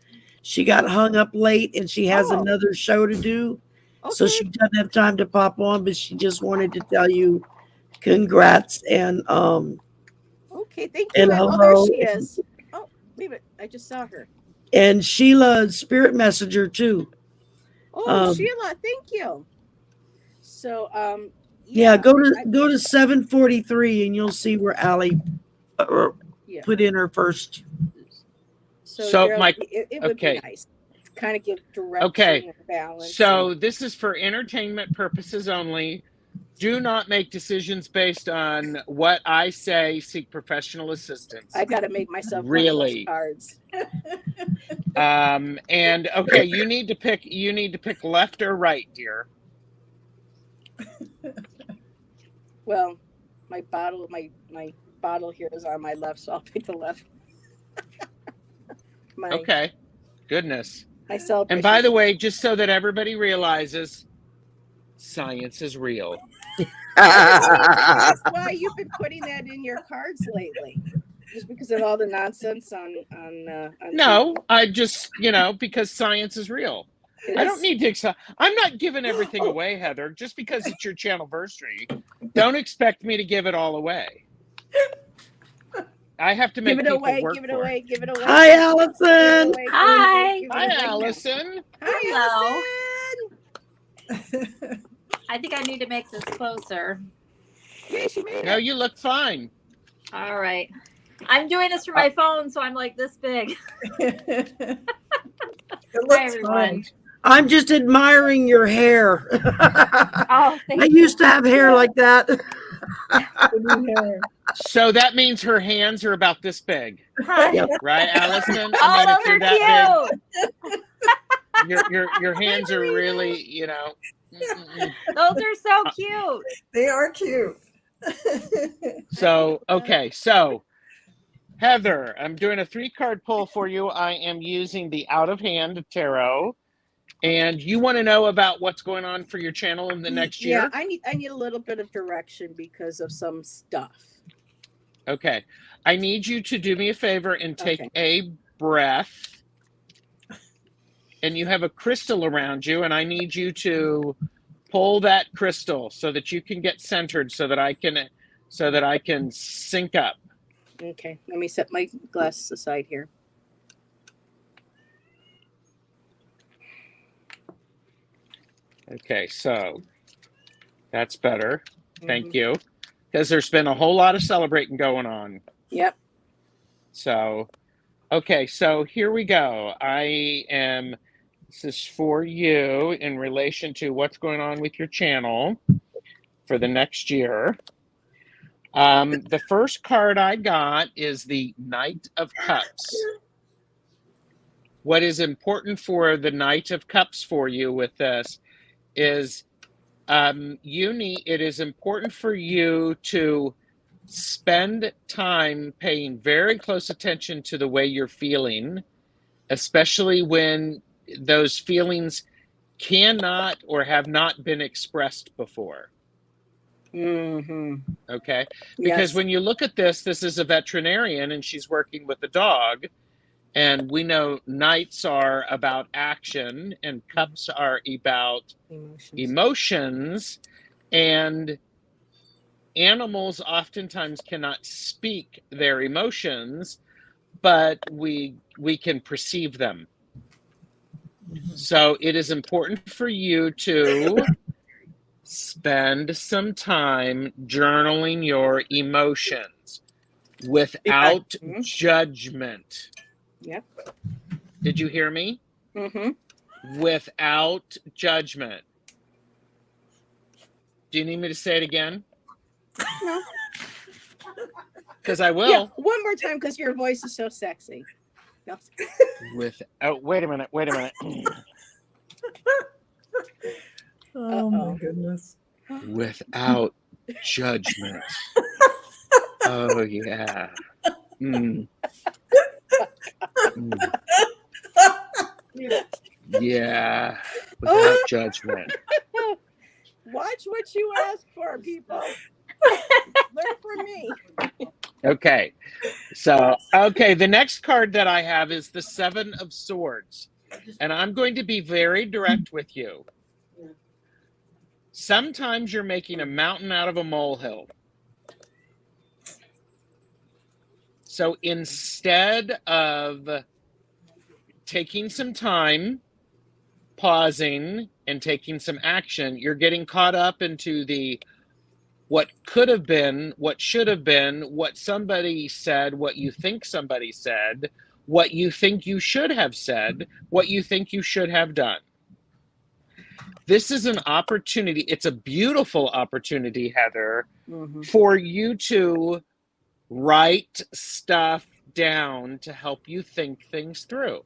She got hung up late and she has Oh. another show to do. So Okay. she doesn't have time to pop on, but she just wanted to tell you congrats and Okay, thank you. and Oh, hello. there she is. Oh, leave it. I just saw her. And Sheila Spirit Messenger too. Oh, Sheila, thank you. So, Yeah, go I- to 743 and you'll see where Allie yeah. put in her first. So, So Gerald, it would okay. be nice to kind of give direction Okay. and balance. So this is for entertainment purposes only. Do not make decisions based on what I say. Seek professional assistance. I got to make myself Really? one of those cards. And okay, you need to pick left or right, dear. Well, my bottle here is on my left, so I'll pick the left. Okay. Goodness. My celebration. And by the way, just so that everybody realizes, science is real. That's why you've been putting that in your cards lately, just because of all the nonsense on No, TV. I just because science is real. I don't need to. I'm not giving everything away, Heather. Just because it's your channelversary, don't expect me to give it all away. I have to make Give it people away. work Give it for away. Give it away. Hi, Allison. Hi. Hi, Allison. Hi, Hello. I think I need to make this closer. Yeah, she made No, it. you look fine. All right. I'm doing this from my phone, so I'm like this big. it Hi, looks everyone. fun. I'm just admiring your hair. Oh, thank I you. used to have hair like that. The new hair. So that means her hands are about this big, Hi. right, Allison? Oh, I mean, if those you're are that cute. big, your hands are really, Those are so cute. They are cute. So, okay, so Heather, I'm doing a 3-card pull for you. I am using the Out of Hand Tarot. And you want to know about what's going on for your channel in the next year? Yeah, I need a little bit of direction because of some stuff. Okay. I need you to do me a favor and take a breath. And you have a crystal around you, and I need you to pull that crystal so that you can get centered so that I can sync up. Okay, let me set my glasses aside here. Okay, so that's better. Thank you. Because there's been a whole lot of celebrating going on. Yep. So, okay, so here we go. This is for you in relation to what's going on with your channel for the next year. The first card I got is the Knight of Cups. What is important for the Knight of Cups for you with this is it is important for you to spend time paying very close attention to the way you're feeling, especially when those feelings cannot or have not been expressed before. Mm-hmm. Okay? Because when you look at this is a veterinarian and she's working with a dog. And we know knights are about action and cups are about emotions. And animals oftentimes cannot speak their emotions, but we can perceive them. So it is important for you to spend some time journaling your emotions without judgment. Yep. Did you hear me? Mm-hmm. Without judgment. Do you need me to say it again? No. Because I will. Yeah, one more time, because your voice is so sexy. No. Wait a minute. Oh my goodness. Without judgment. Oh yeah. Yeah. Without judgment. Watch what you ask for, people. Learn from me. Okay. So, the next card that I have is the Seven of Swords. And I'm going to be very direct with you. Sometimes you're making a mountain out of a molehill. So instead of taking some time, pausing, and taking some action, you're getting caught up into the what could have been, what should have been, what somebody said, what you think somebody said, what you think you should have said, what you think you should have done. This is an opportunity. It's a beautiful opportunity, Heather, for you to write stuff down to help you think things through.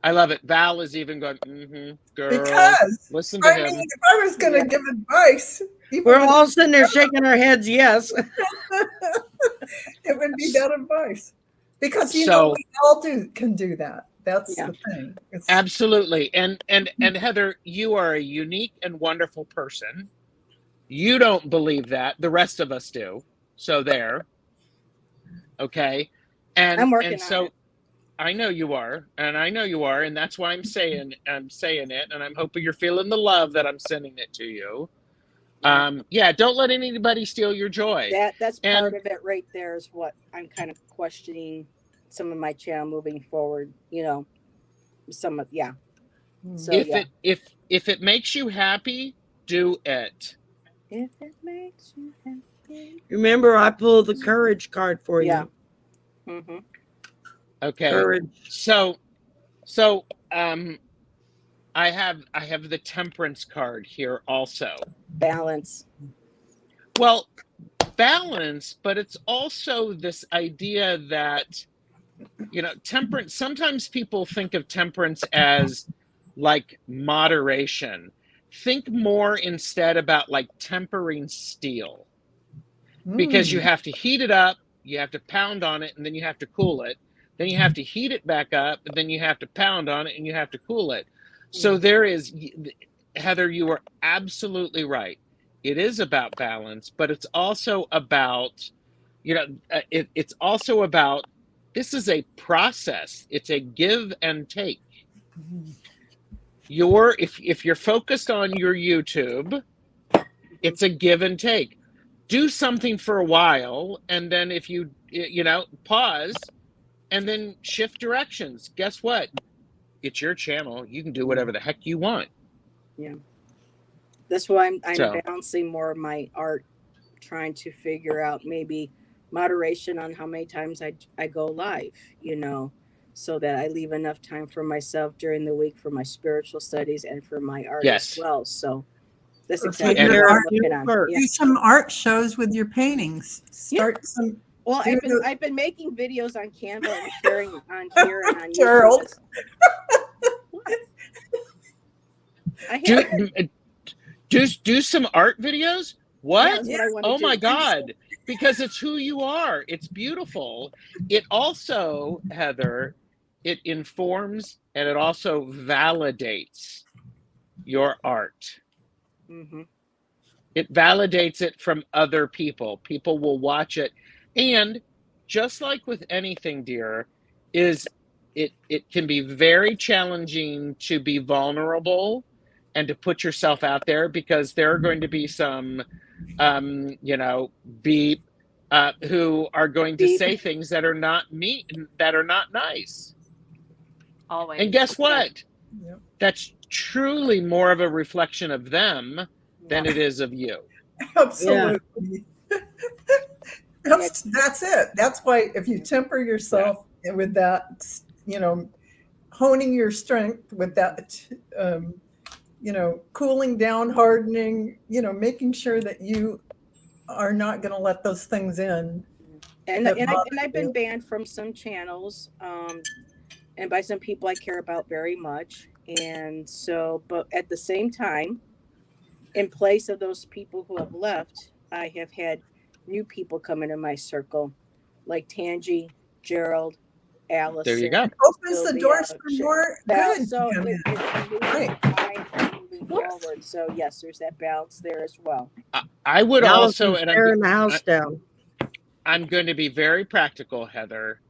I love it. Val is even going, girl. Because listen to him. if I was going to give advice, we're all sitting there shaking our heads, yes. It would be that advice. Because we all can do that. That's the thing. Absolutely. And Heather, you are a unique and wonderful person. You don't believe that. The rest of us do. So there. Okay. And I'm working so on it. I know you are, and that's why I'm saying it, and I'm hoping you're feeling the love that I'm sending it to you. Don't let anybody steal your joy. That's part of it right there is what I'm kind of questioning some of my channel moving forward, So if it makes you happy, do it. If it makes you happy. Remember, I pulled the courage card for you. Okay. Courage. So I have the Temperance card here also. Balance. Well, balance, but it's also this idea that temperance, sometimes people think of temperance as like moderation. Think more instead about like tempering steel. Because you have to heat it up, you have to pound on it, and then you have to cool it. Then you have to heat it back up, and then you have to pound on it, and you have to cool it. So there is, Heather, you are absolutely right. It is about balance, but it's also about, it's also about, this is a process. It's a give and take. If you're focused on your YouTube, it's a give and take. Do something for a while, and then if you pause, and then shift directions. Guess what? It's your channel. You can do whatever the heck you want. Yeah. That's why I'm balancing more of my art, trying to figure out maybe moderation on how many times I go live, so that I leave enough time for myself during the week for my spiritual studies and for my art as Yes. well. So that's Or exactly put your what I'm art, looking on. first. Yeah. do some art shows with your paintings. Start some. Well, do the- I've been making videos on Canva and sharing on here and on Gerald. YouTube. I Do have. do some art videos. What? Yeah, that's what I want to Oh do. my God. Because it's who you are. It's beautiful. It also, Heather, it informs and it also validates your art. Mm-hmm. It validates it from other people. People will watch it. And just like with anything, dear, is it can be very challenging to be vulnerable and to put yourself out there, because there are going to be some beep who are going to Beep. say things that are not mean, that are not nice. Always. And guess what? Yep. That's truly more of a reflection of them than Yeah. it is of you. Absolutely. That's it. That's why if you temper yourself with that, honing your strength with that, cooling down, hardening, making sure that you are not going to let those things in. And I've been you. banned from some channels, and by some people I care about very much. And so, but at the same time, in place of those people who have left, I have had new people come into my circle, like Tangi, Gerald, There you Allison, go. Opens the doors for more good. So to come in. it's moving Right. fine and moving forward. So yes, there's that balance there as well. I would also, Allison's and tearing the house down. I'm going to be very practical, Heather.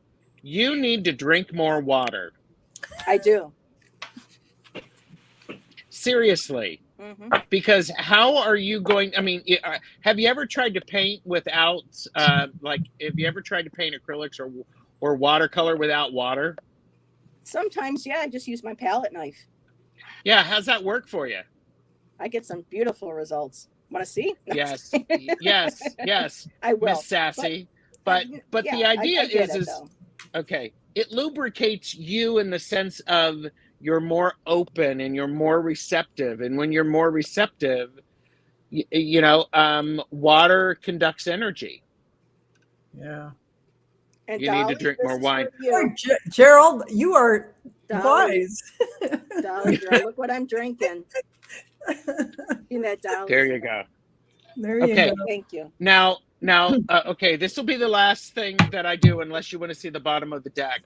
You need to drink more water. I do. Seriously. Mm-hmm. Because how are you going? I mean, have you ever tried to paint without, have you ever tried to paint acrylics or watercolor without water? Sometimes, yeah, I just use my palette knife. Yeah, how's that work for you? I get some beautiful results. Want to see? Yes, yes. I will. Miss Sassy. But yeah, the idea I get is though. okay. It lubricates you in the sense of you're more open and you're more receptive, and when you're more receptive, water conducts energy. Yeah. And You Dolly, need to drink more wine. Boy, Gerald, you are Dolly, wise. Dolly, girl, look what I'm drinking. In that Dolly. There you go. There you Okay. go. Thank you. Now, okay, this will be the last thing that I do, unless you want to see the bottom of the deck.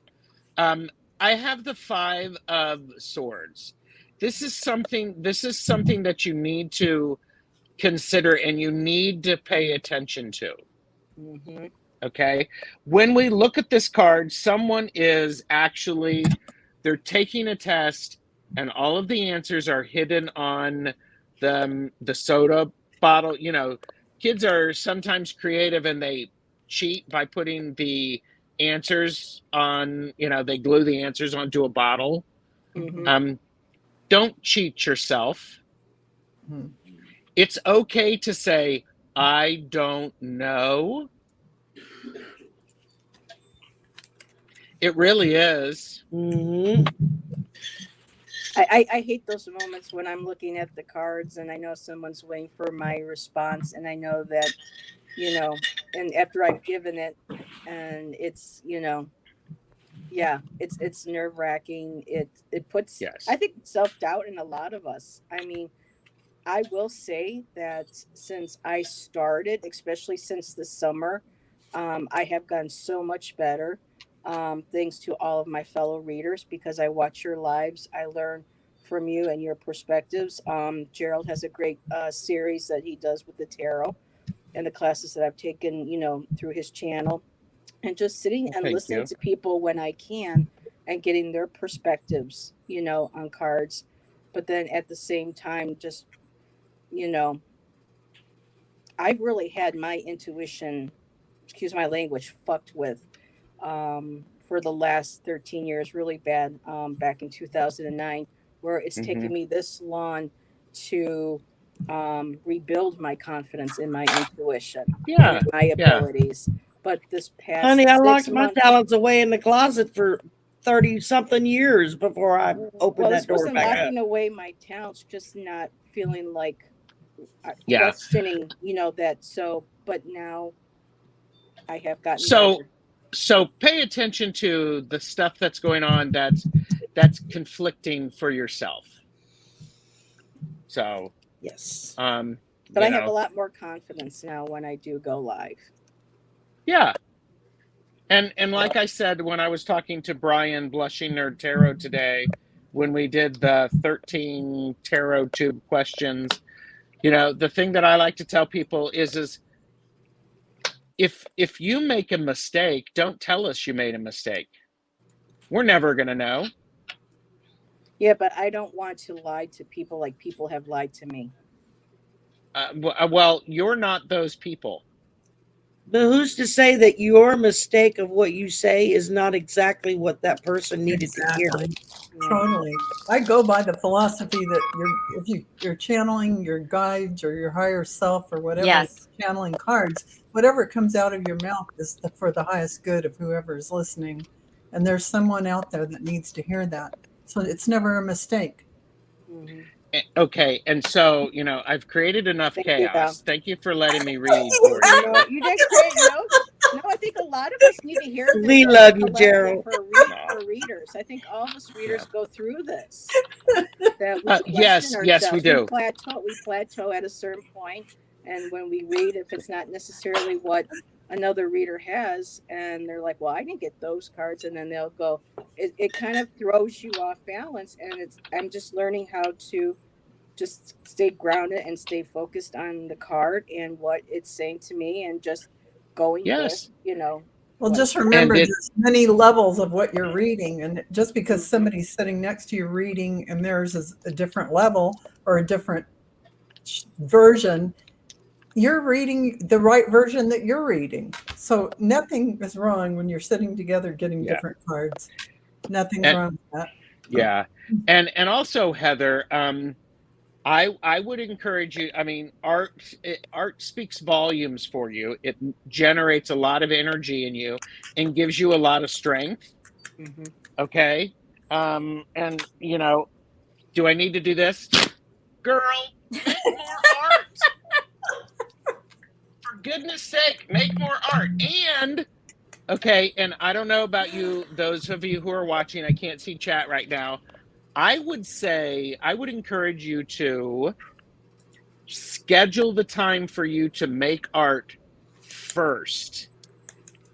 I have the 5 of Swords. This is something that you need to consider and you need to pay attention to. Mm-hmm. Okay. When we look at this card, someone is actually, they're taking a test and all of the answers are hidden on the soda bottle. Kids are sometimes creative and they cheat by putting the answers on, they glue the answers onto a bottle. Mm-hmm. Don't cheat yourself. Hmm. It's okay to say, I don't know. It really is. Mm-hmm. I hate those moments when I'm looking at the cards and I know someone's waiting for my response, and I know that, and after I've given it, and it's, yeah, it's nerve wracking. It puts, Yes. I think, self doubt in a lot of us. I mean, I will say that since I started, especially since the summer, I have gotten so much better. Thanks to all of my fellow readers, because I watch your lives, I learn from you and your perspectives. Gerald has a great series that he does with the tarot and the classes that I've taken, through his channel, and just sitting and Thank listening you. to people when I can and getting their perspectives, on cards. But then at the same time, just, I've really had my intuition, excuse my language, fucked with for the last 13 years, really bad, back in 2009, where it's taken me this long to rebuild my confidence in my intuition Yeah. and my abilities. But this past Honey, I 6 locked my months, talents away in the closet for 30 something years before I opened well, that this door wasn't back up. locking away my talents, just not feeling like Yeah. questioning, that. So, but now I have gotten So better. so pay attention to the stuff that's going on that's conflicting for yourself. So Yes. But I have a lot more confidence now when I do go live. Yeah. And like I said when I was talking to Brian Blushing Nerd Tarot today, when we did the 13 tarot tube questions, the thing that I like to tell people is if you make a mistake, don't tell us you made a mistake. We're never going to know. Yeah, but I don't want to lie to people like people have lied to me. Well, you're not those people. But who's to say that your mistake of what you say is not exactly what that person needed to hear? Exactly. Totally. I go by the philosophy that if you're channeling your guides or your higher self or whatever, Yes. channeling cards, whatever comes out of your mouth is for the highest good of whoever is listening. And there's someone out there that needs to hear that. So it's never a mistake. Mhm. Okay, and so I've created enough Thank you, Val. chaos. Thank you for letting me read for you. No, you did great. No, I think a lot of us need to hear this We as love a you, collective Gerald. for readers. I think all of us readers go through this. That we question Yes, ourselves. we do. We plateau at a certain point, and when we read, if it's not necessarily what another reader has, and they're like, "Well, I didn't get those cards," and then they'll go. It kind of throws you off balance, and I'm just learning how to just stay grounded and stay focused on the card and what it's saying to me, and just going with Well, what just it's remember And there's many levels of what you're reading. And just because Mhm. somebody's sitting next to you reading and theirs is a different level or a different version, you're reading the right version that you're reading. So nothing is wrong when you're sitting together getting Yeah. different cards. Nothing's And wrong with that. yeah. And also, Heather, I would encourage you. I mean, art speaks volumes for you. It generates a lot of energy in you and gives you a lot of strength. Mhm. Okay. And do I need to do this? Girl, make more art. For goodness sake, make more art. And okay, and I don't know about you, those of you who are watching, I can't see chat right now. I would encourage you to schedule the time for you to make art first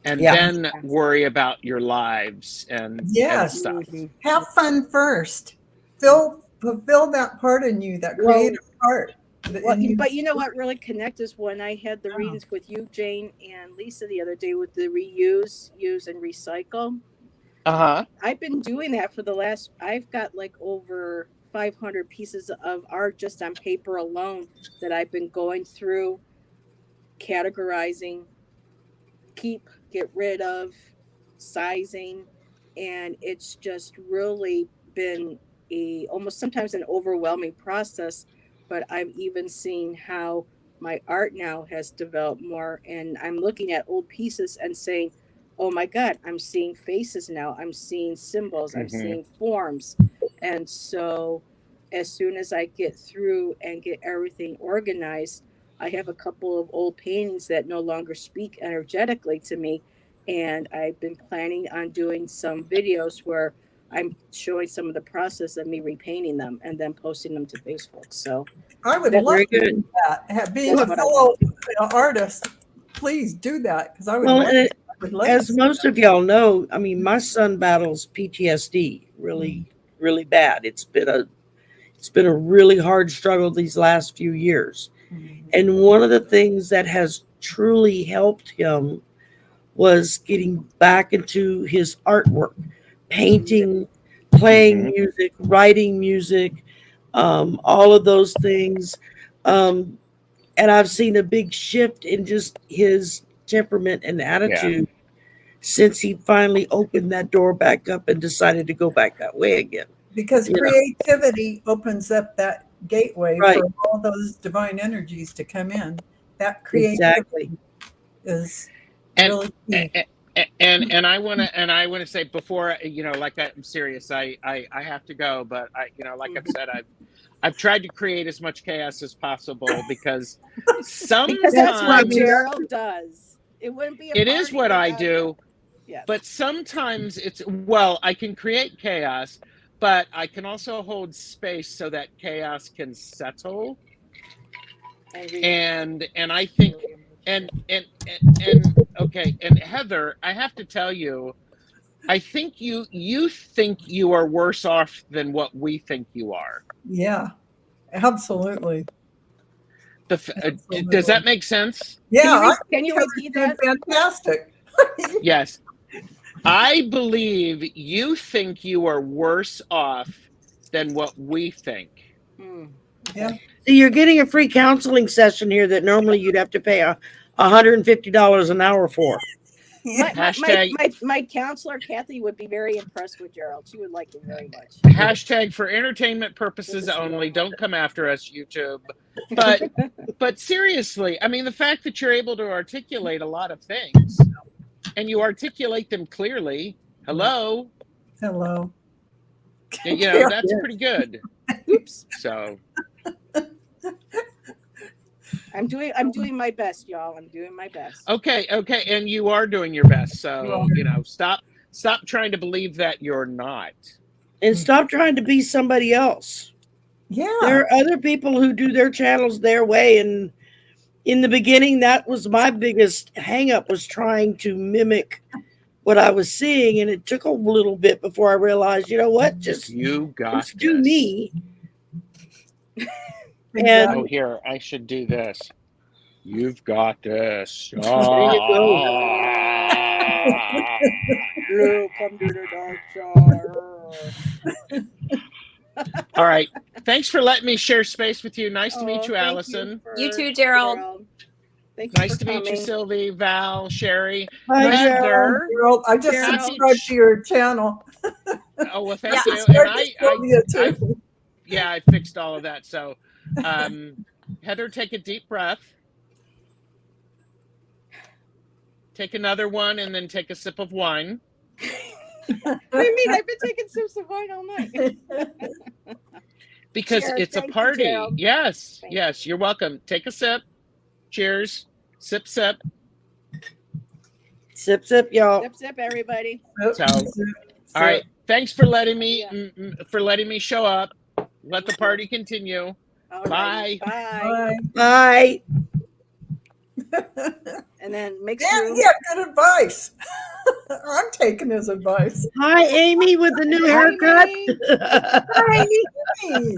and Yeah. then worry about your lives and Yes. stuff. Mhm. Have fun first. Fulfill that part in you, that creative part. Well, but you know what really connected is when I had the readings with you, Jane, and Lisa the other day with the reuse, use, and recycle. Uh-huh. I've been doing that for the last, I've got like over 500 pieces of art just on paper alone that I've been going through, categorizing, keep, get rid of, sizing. And it's just really been almost sometimes an overwhelming process. But I've even seen how my art now has developed more. And I'm looking at old pieces and saying, oh my God, I'm seeing faces now. I'm seeing symbols. I'm seeing forms. And so as soon as I get through and get everything organized, I have a couple of old paintings that no longer speak energetically to me. And I've been planning on doing some videos where I'm showing some of the process of me repainting them and then posting them to Facebook. So I would that's love Very to good. do that. Being a what I fellow want artist, please do that because I would Well, love, and I would love as to see most that. of y'all know, I mean, my son battles PTSD really, really bad. It's been a really hard struggle these last few years. And one of the things that has truly helped him was getting back into his artwork, painting, playing music, writing music, all of those things. And I've seen a big shift in just his temperament and attitude since he finally opened that door back up and decided to go back that way again. Because creativity opens up that gateway Right. for all those divine energies to come in. That creativity Exactly. is And really key. and I want to say before, like I'm serious. I have to go, but like I've said, I've tried to create as much chaos as possible because Because that's what sometimes Gerald does. It wouldn't be a it party is what I without him. do, Yes. but sometimes well, I can create chaos, but I can also hold space so that chaos can settle. And I think and okay, and Heather, I have to tell you, I think you think you are worse off than what we think you are. Yeah, absolutely. Does Absolutely. that make sense? Yeah, Can you repeat that? Fantastic. Yes. I believe you think you are worse off than what we think. Yeah. So you're getting a free counseling session here that normally you'd have to pay $150 an hour for. Yeah. My counselor Kathy would be very impressed with Gerald. She would like him very much. Hashtag for entertainment purposes only. Don't come after us, YouTube. But seriously, I mean, the fact that you're able to articulate a lot of things and you articulate them clearly. Hello. Hello. That's pretty good. Oops. So I'm doing my best, y'all. I'm doing my best. okay, and you are doing your best. So stop trying to believe that you're not. And stop trying to be somebody else. Yeah. There are other people who do their channels their way. And in the beginning, that was my biggest hang up, was trying to mimic what I was seeing. And it took a little bit before I realized, you know what, just do me. And oh, here, I should do this. You've got this. There you go. Come to the dark side. All right. Thanks for letting me share space with you. Nice to meet you, Allison. You too, Gerald. Nice to meet you, Sylvie, Val, Sherry. Hi, Heather. Gerald, I just subscribed to your channel. Oh, well, thank you. And I fixed all of that. So, Heather, take a deep breath. Take another one and then take a sip of wine. What do you mean? I've been taking sips of wine all night. Because it's a party. Yes, you're welcome. Take a sip. Cheers. Sip, sip. Sip, sip, y'all. Sip, sip, everybody. So, all right. Thanks for letting me show up. Let the party continue. Bye. Bye. Bye. And then make sure. Yeah, good advice. I'm taking his advice. Hi, Amy, with the new haircut. Hi, Amy.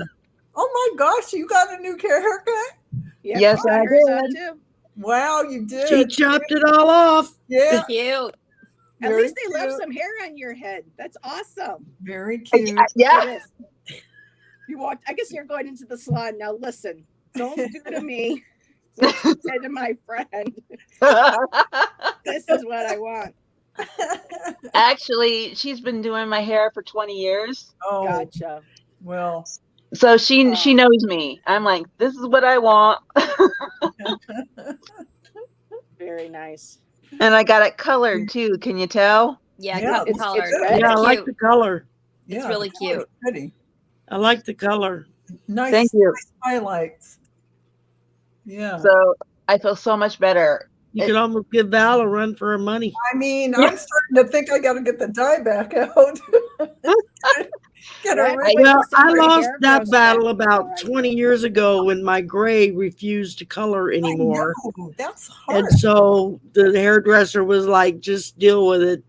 Oh my gosh, you got a new haircut? Yeah, yes, I did. Too. Wow, you did. She chopped it all off. Yeah. Cute. At least they left some hair on your head. That's awesome. Very cute. Yeah. I guess you're going into the salon. Now listen, don't do to me what you said to my friend. This is what I want. Actually, she's been doing my hair for 20 years. Oh, gotcha. Well, so she knows me. I'm like, this is what I want. Very nice. And I got it colored too. Can you tell? Yeah, it's colored. red. Yeah, I like the color. It's really cute. Pretty. I like the color. Nice. Thank you. Nice highlights. Yeah. So I feel so much better. You could almost give Val a run for her money. I mean, I'm starting to think I got to get the dye back out. Well, I lost that battle about 20 years ago when my gray refused to color anymore. That's hard. And so the hairdresser was like, just deal with it.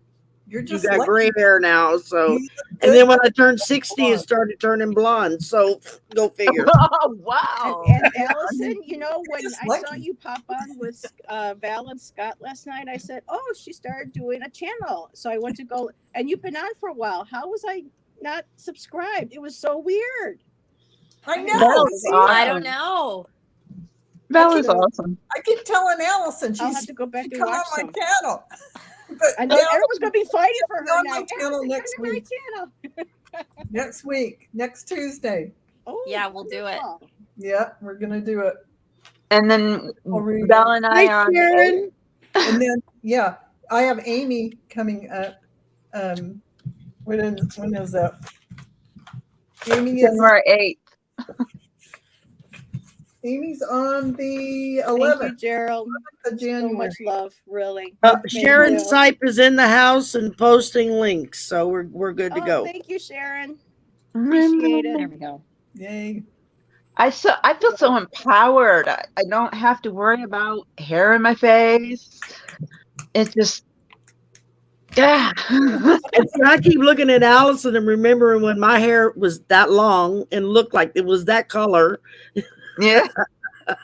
You got gray hair now. So, and then when I turned 60, it started turning blonde. So go figure. Oh, wow. And Allison, when I saw you pop on with Val and Scott last night, I said, oh, she started doing a channel. So I went to go, and you've been on for a while. How was I not subscribed? It was so weird. I know. I don't know. That was awesome. I keep telling Allison I'll have to go back and come watch on my channel. But I know everyone's going to be fighting for her on now. my channel next week. Next week, next Tuesday. Oh, yeah, we'll do it. Yeah, we're gonna do it. And then Val and I are on Sharon. And then, yeah, I have Amy coming up. When is that? Amy is January 8th. Amy's on the Thank 11th you, Gerald. of So January. much love, really. Sharon you. Sipe is in the house and posting links, so we're good to Oh, go. thank you, Sharon. Appreciate it. There we go. Yay. I feel so empowered. I don't have to worry about hair in my face. It's just, yeah. And see, I keep looking at Allison and remembering when my hair was that long and looked like it was that color. Yeah.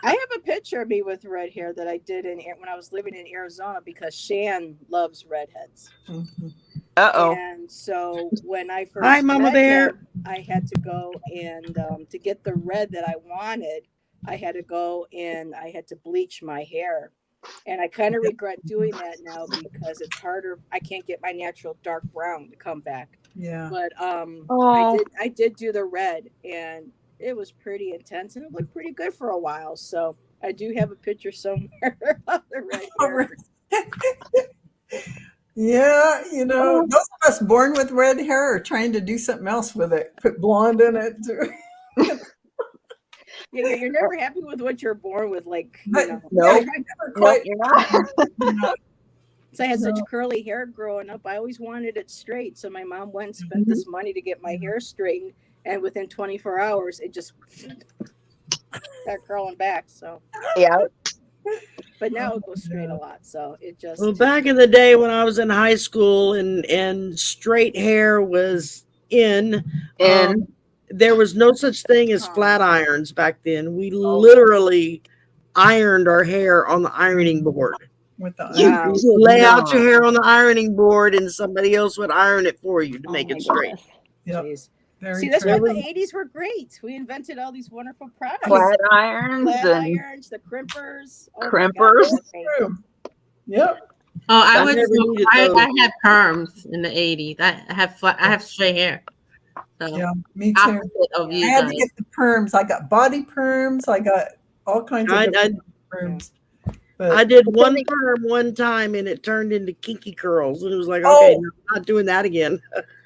I have a picture of me with red hair that I did when I was living in Arizona because Shan loves redheads. Mhm. Uh-oh. And so when I first Hi, Mama met Bear. him, I had to go and to get the red that I wanted, I had to go and I had to bleach my hair. And I kind of regret doing that now because it's harder. I can't get my natural dark brown to come back. Yeah. But Oh. I did do the red, and it was pretty intense, and it looked pretty good for a while. So I do have a picture somewhere of the red hair. Yeah, those of us born with red hair are trying to do something else with it. Put blonde in it too. You're never happy with what you're born with, like But Nope. I never Nope, quite. you're not. So I had such No. curly hair growing up. I always wanted it straight. So my mom went and spent this money to get my hair straightened, and within 24 hours, it just got curling back. So, Yeah. but now it goes straight a lot. So it just Well, back in the day when I was in high school and straight hair was in, And there was no such thing as flat irons back then. We literally ironed our hair on the ironing board. With the Wow. You lay out your hair on the ironing board and somebody else would iron it for you to make my it straight. goodness. Yep. Jeez. Very See, that's true. why the 80s were great. We invented all these wonderful products. flat irons Flat and irons, the crimpers. Oh my God, crimpers. they were great. True. Yep. Oh, I never needed those. I had perms in the 80s. I have straight hair. So Yeah, me too. opposite of I you had to guys. get the perms. I got body perms. I got all kinds of I different perms. But I did one perm one time and it turned into kinky curls. And it was like, okay, Oh. no, I'm not doing that again.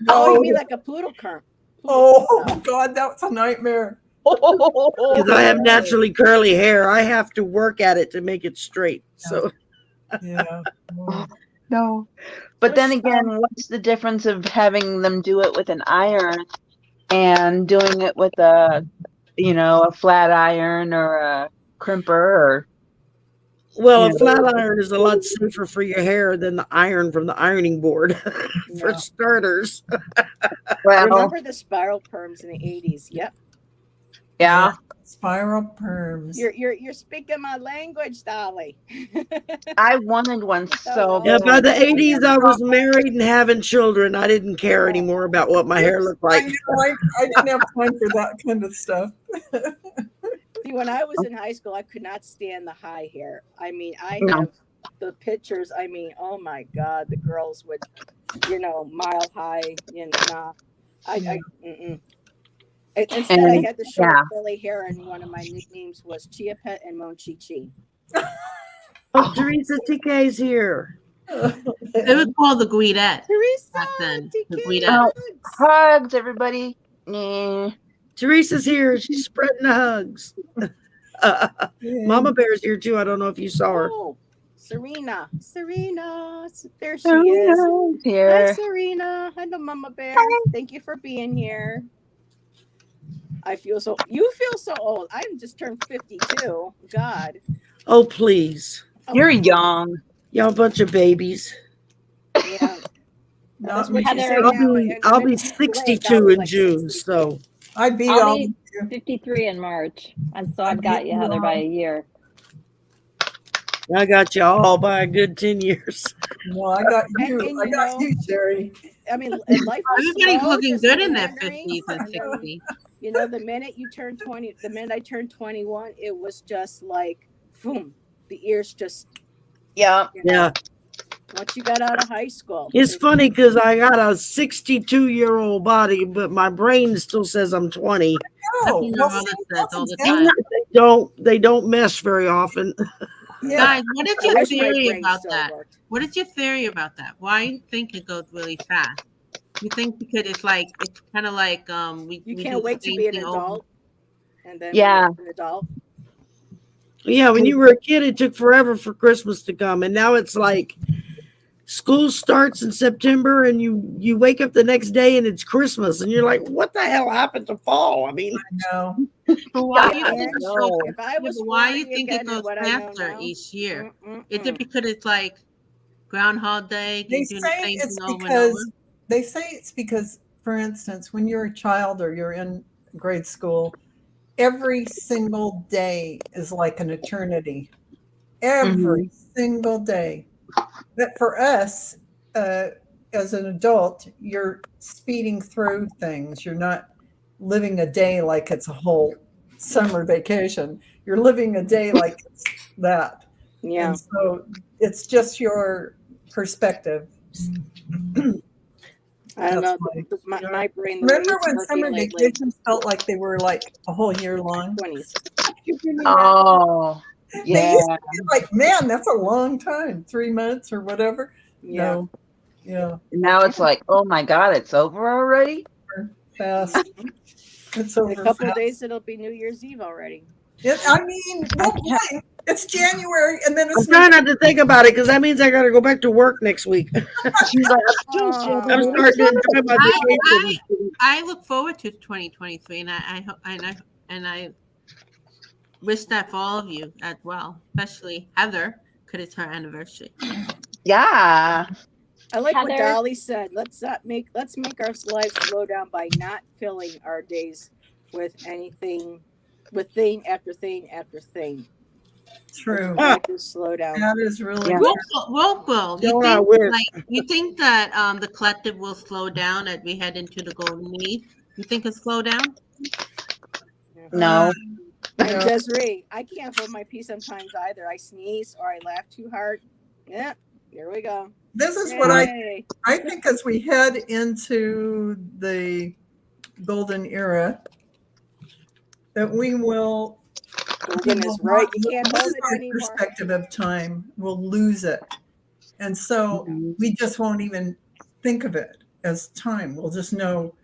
Oh, you mean like a poodle curl? oh God, that was a nightmare. Because I have naturally curly hair. I have to work at it to make it straight. So Yeah. Well, No. But then again, what's the difference of having them do it with an iron and doing it with a flat iron or a crimper or well, Yeah. a flat iron is a lot safer for your hair than the iron from the ironing board, for Yeah. starters. well, Remember the spiral perms in the 80s? Yep. yeah. spiral perms. You're speaking my language, Dolly. I wanted one so Yeah, bad. by the 80s, I was married and having children. I didn't care anymore about what my hair looked like. I didn't have time for that kind of stuff. See, when I was in high school, I could not stand the high hair. I mean, I No. have the pictures. I mean, oh my God, the girls would, mile high, nah. Mm-mm. Instead, I had the short curly hair, and one of my nicknames was Chia Pet and Mon Chi Chi. Oh, Teresa TK's here. It was called the Guidette. Teresa, Back then, the TK, Guidette. Oh. hugs. Hugs, everybody. Yeah. Teresa's here. She's spreading the hugs. Mama Bear's here too. I don't know if you saw her. Oh, Serena, there she is. Hi, Here. Serena. Hello, Mama Bear. Thank you for being here. You feel so old. I'm just turned 52. God. Oh, please. Oh, You're young. Y'all bunch of babies. Yeah. That's Not what me. you say I'll now. be, And I'll then be when I was 62 in like June. 60. So I'd be I'll all. be 53 in March. And so I've got you, Heather, by a year. I got you all by a good 10 years. No, I got you. And I got you, Sherry. I mean, life was Everybody's slow, looking just good in their meandering. 50s and And then, 60s. the minute you turn 20, the minute I turned 21, it was just like, boom, the ears just, Yeah. Yeah. once you got out of high school. It's funny because I got a 62-year-old body, but my brain still says I'm 20. Oh, That's what well, my mother see, says that's all the exactly- time. They don't mesh very often. Yeah. Guys, what is I your wish my theory brain about still that? worked. What is your theory about that? Why you think it goes really fast? You think because it's kind of like we You do can't the wait to same be an thing over. adult, and then when Yeah. you're an adult, Yeah, when you were a kid, it took forever for Christmas to come, and now it's like school starts in September, and you wake up the next day and it's Christmas, and you're like, what the hell happened to fall? I mean, No. But why Yeah, you I think it know. goes? if I Yeah, was but why you 40 think it again and goes what I know faster now, each year? Is it mm-mm. because it's like Groundhog Day? They You doing the say same it's thing over and over? because for instance, when you're a child or you're in grade school, every single day is like an eternity. Every single day. But for us, uh, as an adult, you're speeding through things. You're not living a day like it's a whole summer vacation. You're living a day like it's that. Yeah, And so it's just your perspective. I don't That's know. why. My brain, the way Remember it's when working summer lately, vacations felt like they were like a whole year long? 20s. You remember that? Oh, They used yeah. to be like, man, that's a long time, 3 months or whatever. Yeah. No, yeah, Now it's like, oh my God, it's over already? fast. It's In a over couple of fast. days, it'll be New Year's Eve already. I mean, well, boy, it's January and then I'm it's trying not to think about it because that means I got to go back to work next week. She's like, I'm still Aw. I'm struggling. starting to enjoy my I vacation. I look forward to 2023, and I wish that for all of you as well, especially Heather, because it's her anniversary. Yeah. I like what Heather. Dolly said. Let's make our lives slow down by not filling our days with anything, with thing after thing after thing. true. Try to slow down. That is really Yeah. true. Will, Don't I wish? you think that the collective will slow down as we head into the golden age? You think it'll slow down? No. And No. Desiree, I can't hold my peace sometimes either. I sneeze or I laugh too hard. Yeah, here we go. This is what I Yay. think as we head into the golden era, that we will Golden is right. You we'll can't hold lose it our anymore. perspective of time. We'll lose it. And so we just won't even think of it as time. We'll just know,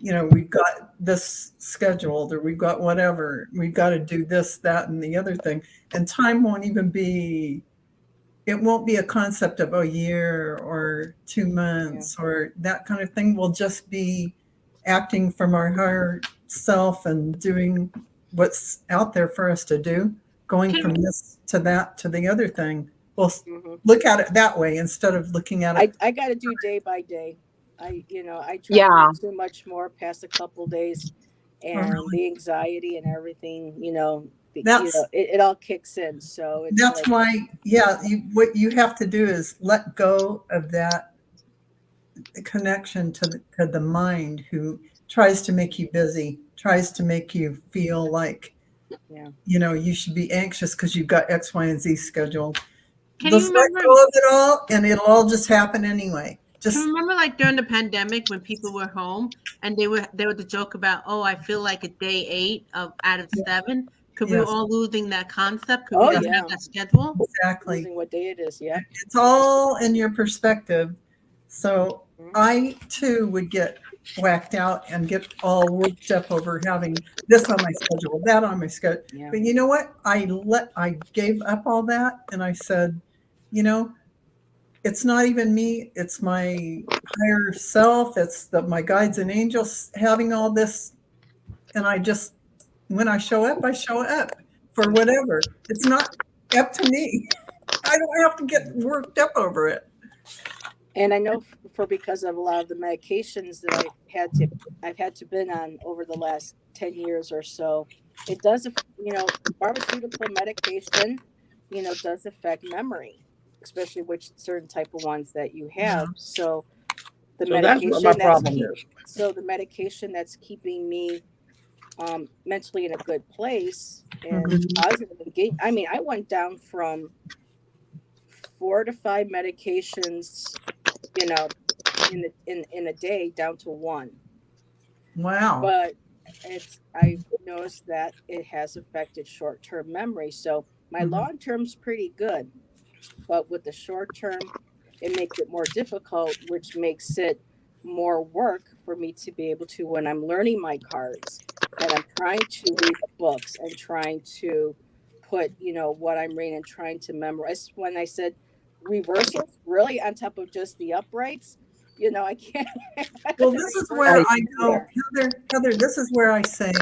we've got this scheduled or we've got whatever. We've got to do this, that, and the other thing. And time won't even be, it won't be a concept of a year or 2 months or that kind of thing. We'll just be acting from our higher self and doing what's out there for us to do, going from this to that to the other thing. We'll look at it that way instead of looking at it. I got to do day by day. I try Yeah. not too much more past a couple days, and the anxiety and everything, it all kicks in. So it's That's why, what you have to do is let go of that connection to the mind who tries to make you busy, tries to make you feel like, you should be anxious because you've got X, Y, and Z scheduled. Just let go of it all, and it'll all just happen anyway. Can you remember, like during the pandemic, when people were home and they were the joke about, oh, I feel like a day 8 out of 7. Could we all losing that concept? Could we not have that schedule? Exactly. Losing what day it is. Yeah. It's all in your perspective. So I too would get whacked out and get all worked up over having this on my schedule, that on my schedule. Yeah. But you know what? I gave up all that and I said, it's not even me. It's my higher self. It's my guides and angels having all this. And when I show up for whatever. It's not up to me. I don't have to get worked up over it. And I know because of a lot of the medications that I've had to been on over the last 10 years or so, it does, pharmaceutical medication, does affect memory, especially which certain type of ones that you have. So the medication that's keeping me mentally in a good place and positive. I mean, I went down from 4 to 5 medications, in a day down to 1. Wow. But I've noticed that it has affected short-term memory. So My long term's pretty good, but with the short term, it makes it more difficult, which makes it more work for me to be able to, when I'm learning my cards and I'm trying to read the books and trying to put, what I'm reading and trying to memorize. When I said reversals, really on top of just the uprights, I can't. Well, this is where I go, Heather, this is where I say,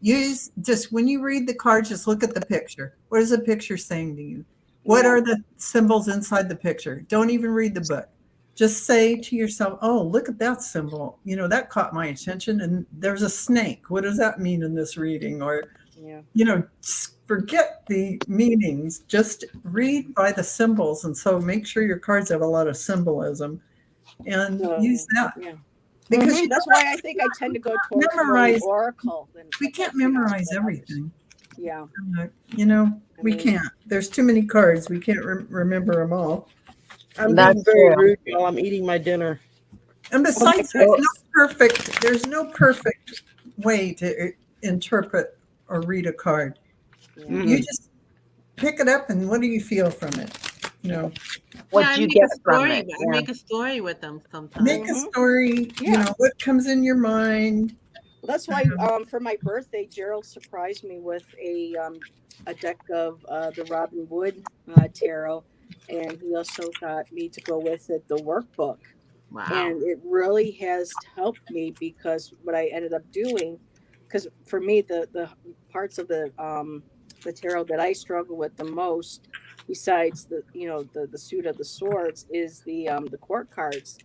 use just when you read the card, just look at the picture. What is the picture saying to you? What are the symbols inside the picture? Don't even read the book. Just say to yourself, oh, look at that symbol. That caught my attention. And there's a snake. What does that mean in this reading? Or, forget the meanings. Just read by the symbols. And so make sure your cards have a lot of symbolism and use that. Yeah. Because that's why I think I tend to go towards memorize oracle. We can't memorize everything. Yeah. We can't. There's too many cards. We can't remember them all. I'm being very rude while I'm eating my dinner. And besides, there's no perfect way to interpret or read a card. You just pick it up and what do you feel from it? What you get from it. I make a story with them sometimes. Make a story, what comes in your mind. Well, that's why for my birthday, Gerald surprised me with a deck of the Robin Wood tarot, and he also got me to go with it the workbook. Wow. And it really has helped me because what I ended up doing, because for me the parts of the tarot that I struggle with the most, besides the suit of the swords, is the court cards.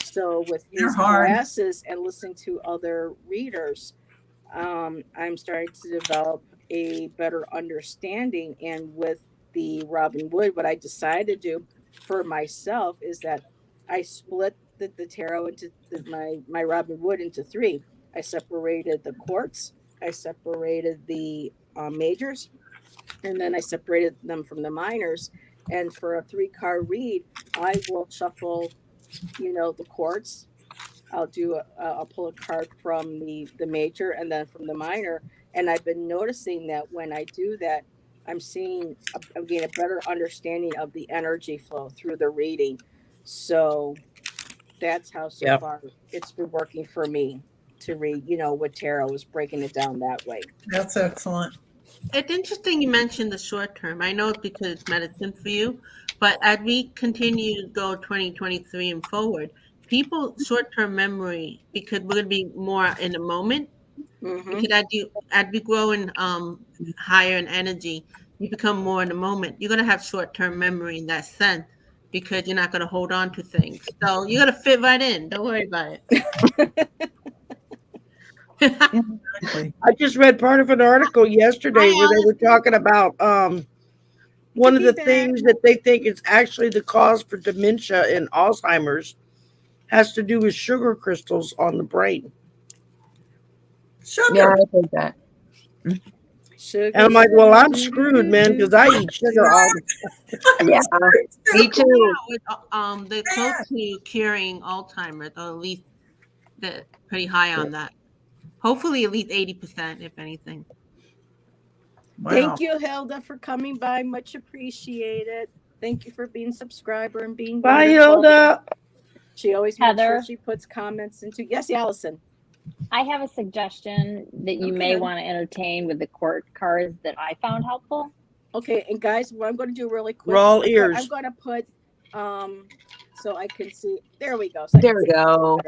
So with his classes and listening to other readers, I'm starting to develop a better understanding. And with the Robin Wood, what I decided to do for myself is that I split the tarot into my Robin Wood into three. I separated the courts, I separated the majors, and then I separated them from the minors. And for a 3-card read, I will shuffle, the courts. I'll pull a card from the major and then from the minor. And I've been noticing that when I do that, I'm getting a better understanding of the energy flow through the reading. So that's how far it's been working for me to read, with tarot, is breaking it down that way. That's excellent. It's interesting you mentioned the short term. I know it's because it's medicine for you, but as we continue to go 2023 and forward, people short-term memory, because we're going to be more in the moment. Because as we grow in higher in energy, you become more in the moment. You're going to have short-term memory in that sense because you're not going to hold on to things. So you're going to fit right in. Don't worry about it. I just read part of an article yesterday where they were talking about one of the things that they think is actually the cause for dementia and Alzheimer's has to do with sugar crystals on the brain. Sugar. Yeah, I think that. Sugar, and I'm like, well, I'm screwed, man, because I eat sugar all the time. Yeah, me too. They're close to curing Alzheimer's, or at least they're pretty high on that. Hopefully at least 80%, if anything. Wow. Thank you, Hilda, for coming by. Much appreciated. Thank you for being a subscriber and being Bye, wonderful. Hilda. She always makes sure she puts comments into. Yes, Allison. I have a suggestion that you may want to entertain with the court cards that I found helpful. Okay, and guys, what I'm going to do really quick. We're all ears. I'm going to put so I can see. There we go. So there we go.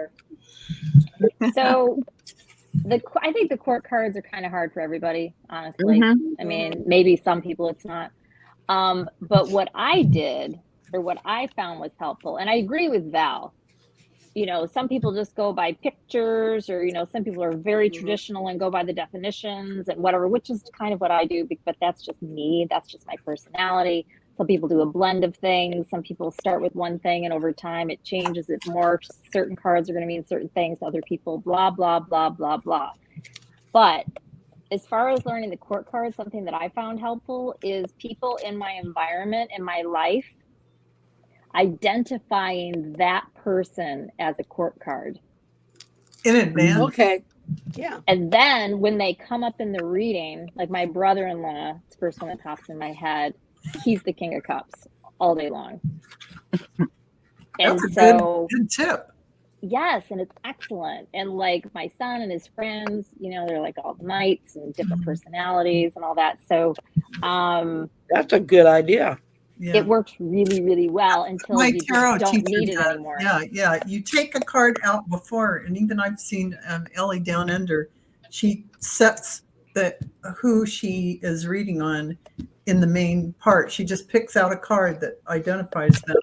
So I think the court cards are kind of hard for everybody, honestly. I mean, maybe some people it's not. But what I did, or what I found was helpful, and I agree with Val. Some people just go by pictures, or, some people are very traditional and go by the definitions and whatever, which is kind of what I do, but that's just me. That's just my personality. Some people do a blend of things. Some people start with one thing and over time it changes. It morphs. Certain cards are going to mean certain things. Other people, blah, blah, blah, blah, blah. But as far as learning the court cards, something that I found helpful is people in my environment, in my life, identifying that person as a court card in advance. Okay. Yeah. And then when they come up in the reading, like my brother-in-law, it's the first one that pops in my head, he's the King of Cups all day long. And That's a so good tip. yes, and it's excellent. And like my son and his friends, you know, they're like all knights and different personalities and all that. So That's a good idea. Yeah. it works really, really well until My you tarot just don't teacher need it does. anymore. Yeah. You take a card out before, and even I've seen Ellie Down Under. She sets who she is reading on in the main part. She just picks out a card that identifies them.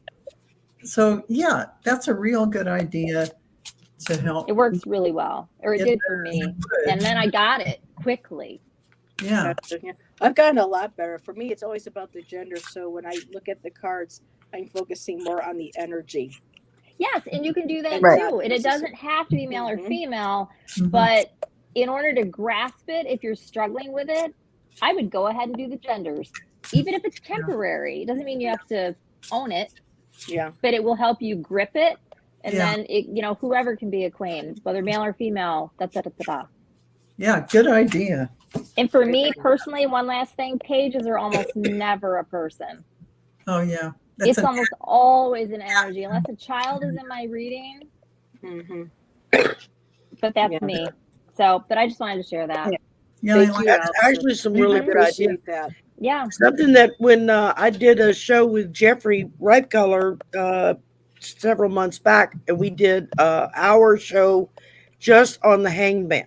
So yeah, that's a real good idea to help. It works really well, or it did for me. Good. And then I got it quickly. Yeah. I've gotten a lot better. For me, it's always about the gender. So when I look at the cards, I'm focusing more on the energy. Yes, and you can do that Right. too. And it doesn't have to be male or Mhm. female, Mhm. but in order to grasp it, if you're struggling with it, I would go ahead and do the genders. Even if it's temporary, it doesn't mean you have to own it, Yeah. but it will help you grip it. And Yeah. then it, you know, whoever can be a queen, whether male or female, da. Yeah, good idea. And for me personally, one last thing, pages are almost never a person. Oh yeah. It's almost always an energy, unless a child is in my reading. Mm-hmm. But that's Yeah. me. So, but I just wanted to share that. Yeah, I Thank like you, that. That's Allison. actually some I really good ideas. appreciate that. Yeah. Something that when I did a show with Jeffrey Ripe Color several months back, and we did our show just on the hangman.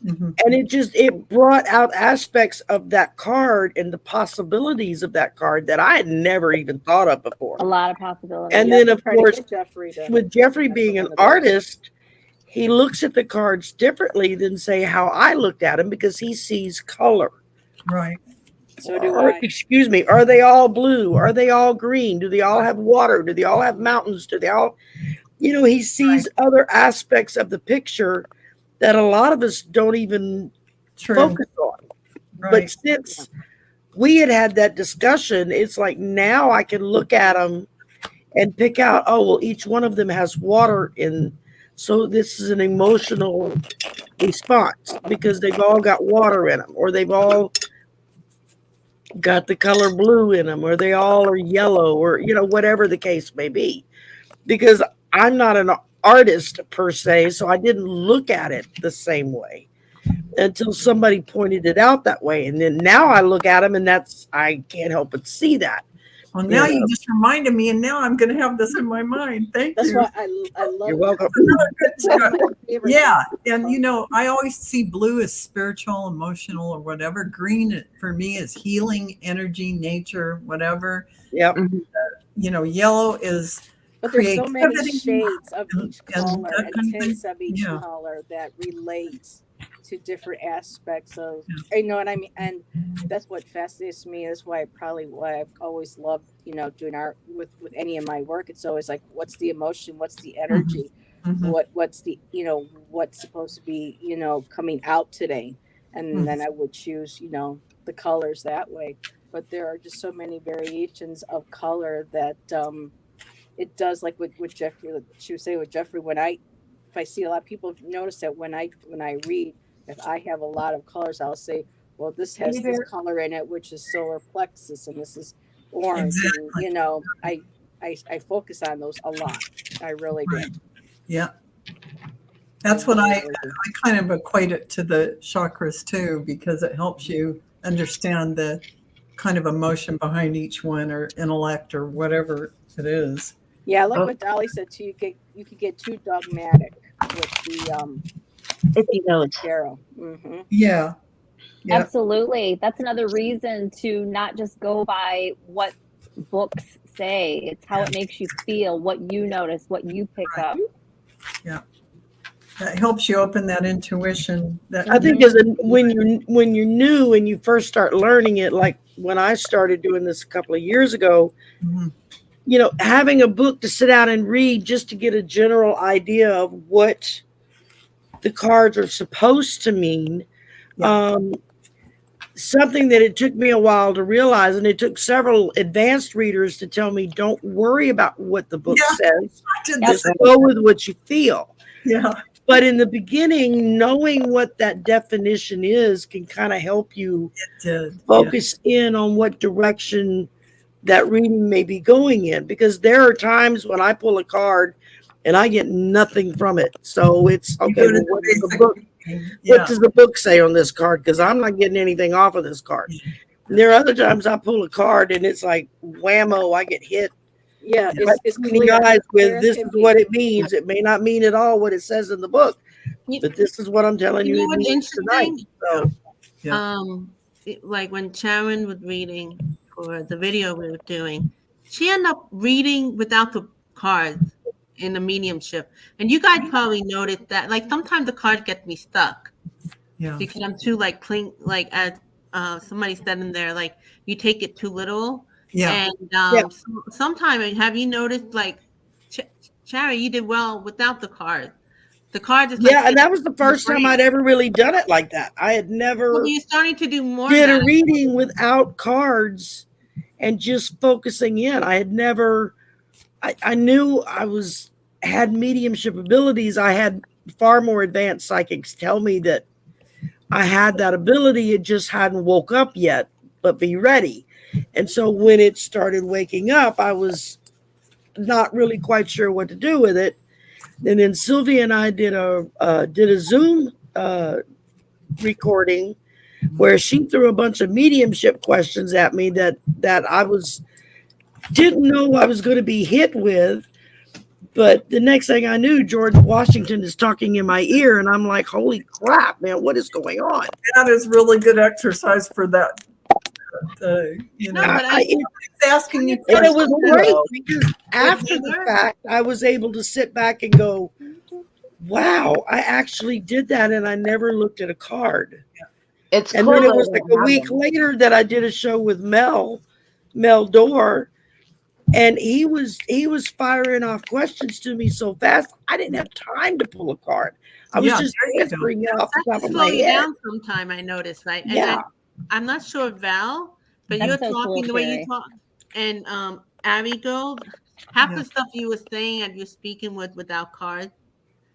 Mhm. And it brought out aspects of that card and the possibilities of that card that I had never even thought of before. A lot of possibilities. And Yeah, then, I'm of trying to course, get Jeffrey to with Jeffrey answer being an one of those. artist, he looks at the cards differently than, say, how I looked at them, because he sees color. Right. So do Or, I. excuse me, are they all blue? Are they all green? Do they all have water? Do they all have mountains? Do they all, you know, he sees other aspects of the picture that a lot of us don't even True. focus on. But Right. since we had that discussion, it's like now I can look at them and pick out, oh, well, each one of them has water in. So this is an emotional response because they've all got water in them, or they've all got the color blue in them, or they all are yellow, or, you know, whatever the case may be. Because I'm not an artist per se, so I didn't look at it the same way until somebody pointed it out that way. And then now I look at them, and I can't help but see that. Well, now Yeah. you just reminded me, and now I'm going to have this in my mind. Thank That's you. why I love You're welcome. It's one of my favorite Yeah, things. and you know, I always see blue as spiritual, emotional, or whatever. Green for me is healing, energy, nature, whatever. Yep. You know, yellow is But there's so many creativity. shades of each and color that and kind of tints of each Yeah. color that relate to different aspects of, you know what I mean? And that's what fascinates me. That's why I've always loved, you know, doing art with any of my work. It's always like, what's the emotion? What's the energy? Mhm. What's the, you know, what's supposed to be, you know, coming out today? And then I would choose, you know, the colors that way. But there are just so many variations of color that it does, like with Jeffrey, she was saying with Jeffrey, if I see a lot of people notice that when I read, if I have a lot of colors, I'll say, well, this has this color in it, which is solar plexus, and this is orange. Exactly. And, you know, I focus on those a lot. I really do. Yeah. That's what I kind of equate it to the chakras too, because it helps you understand the kind of emotion behind each one, or intellect, or whatever it is. Yeah, like what Dolly said too. You could get too dogmatic with the Iffy notes. tarot. Mm-hmm. Yeah. Yeah. Absolutely. That's another reason to not just go by what books say. It's how it makes you feel, what you notice, what you pick up. Yeah. That helps you open that intuition. That I think when you're new and you first start learning it, like when I started doing this a couple of years ago, you know, having a book to sit down and read just to get a general idea of what the cards are supposed to mean. Something that it took me a while to realize, and it took several advanced readers to tell me, don't worry about what the book says. Just go with what you feel. Yeah. But in the beginning, knowing what that definition is can kind of help you It did. focus in on what direction that reading may be going in, because there are times when I pull a card and I get nothing from it. So it's You okay. go to Well, the what does the basic book? reading. What Yeah. does the book say on this card? Because I'm not getting anything off of this card. And there are other times I pull a card and it's like whammo, I get hit. Yeah, Right it's between clear. the eyes Clear with as this can is be. what it means. It may not mean at all what it says in the book, but this is what I'm telling You you know it what's means tonight. interesting? So Yeah. Like when Sharon was reading for the video we were doing, she ended up reading without the cards in the mediumship. And you guys probably noticed that. Like sometimes the cards get me stuck Yeah. because I'm too like as somebody said in there, like you take it too little. Yeah. And sometimes have you noticed like Sharon, you did well without the cards. The cards is like yeah, and that was the first time I'd brain. ever really done it like that. I had Well, never you're starting to do more did of a that. reading without cards and just focusing in. I had never I knew I had mediumship abilities. I had far more advanced psychics tell me that I had that ability. It just hadn't woke up yet, but be ready. And so when it started waking up, I was not really quite sure what to do with it. And then Sylvia and I did a Zoom recording where she threw a bunch of mediumship questions at me that I didn't know I was going to be hit with. But the next thing I knew, George Washington is talking in my ear, and I'm like, holy crap, man, what is going on? That is really good exercise for that. You know, No, but it's asking you And it was questions. great because after the fact, I was able to sit back and go, wow, I actually did that, and I never looked at a card. It's And cool. then it that was like a week happens. later that I did a show with Mel Dorr, and he was firing off questions to me so fast I didn't have time to pull a card. I was Yeah, just there you go. answering it off the That's top to of my slow you head. down sometime, I noticed, right? And Yeah. I'm not sure, Val, but That's you're so talking cool, the way Sherry. you talk. And Abby Gold, half Yeah. the stuff you were saying and you're speaking without cards.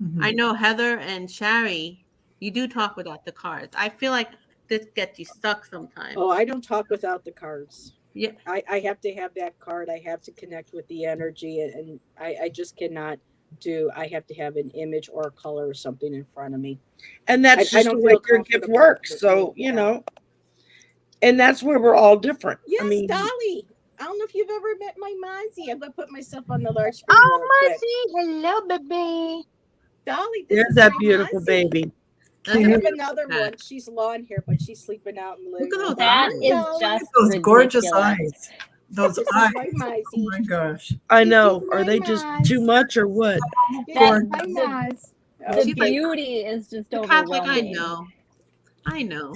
Mhm. I know Heather and Shari, you do talk without the cards. I feel like this gets you stuck sometimes. Oh, I don't talk without the cards. Yeah. I have to have that card. I have to connect with the energy, and I just cannot I have to have an image or a color or something in front of me. And that's I just don't the way feel your gift comfortable works. with So, me. you Yeah. know, and that's where we're all different. Yes, I mean, Dolly. I don't know if you've ever met my Mozzie. I'm going to put myself on the large screen Oh, real quick. Muzzy, hello, baby. Dolly, this there's is that my beautiful Mozzie. baby. That's I a have beautiful another cat. one. She's long hair, but she's sleeping out in the living Look at room. those That eyes. is Dolly. just Those gorgeous ridiculous. eyes. Those This eyes. is my Oh Mozzie. my gosh. I This know. is Are my they just Moz. too much or what? This That- is my the- Moz. The She's like- beauty is just The cat's like, I overwhelming. know. I know.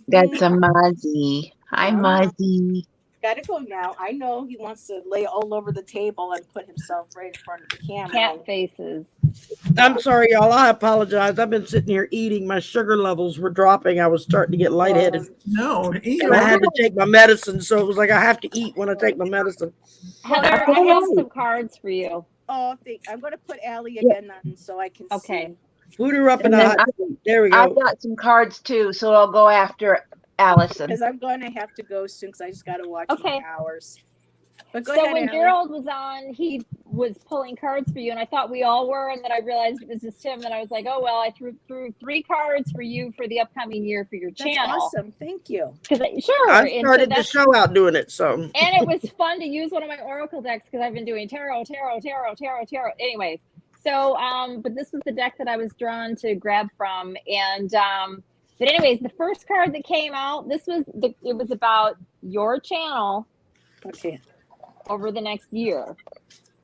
That's a Muzzy. Hi, Yeah. Muzzy. Gotta go now. I know he wants to lay all over the table and put himself right in front of the camera. Cat faces. I'm sorry, y'all. I apologize. I've been sitting here eating. My sugar levels were dropping. I was starting to get lightheaded. No, eat And your I had to take my medicine. So it was like I have to eat when I take my medicine. Heather, I have some cards for you. Oh, I'm going to put Allie again on so I can Okay. see. Put her up in And the then hot seat. There we I've go. got some cards too, so I'll go after Allison. Because I'm going to have to go soon because I just got to watch Okay. my hours. But go So ahead, when Allie. Gerald was on, he was pulling cards for you, and I thought we all were, and then I realized it was just him, and I was like, oh, well, I threw 3 cards for you for the upcoming year for your That's channel. awesome. Thank you. Sure. I And so started the that's- show out doing it. So and it was fun to use one of my oracle decks because I've been doing tarot. Anyways, so but this was the deck that I was drawn to grab from, and but anyways, the first card that came out, it was about your channel Okay. over the next year,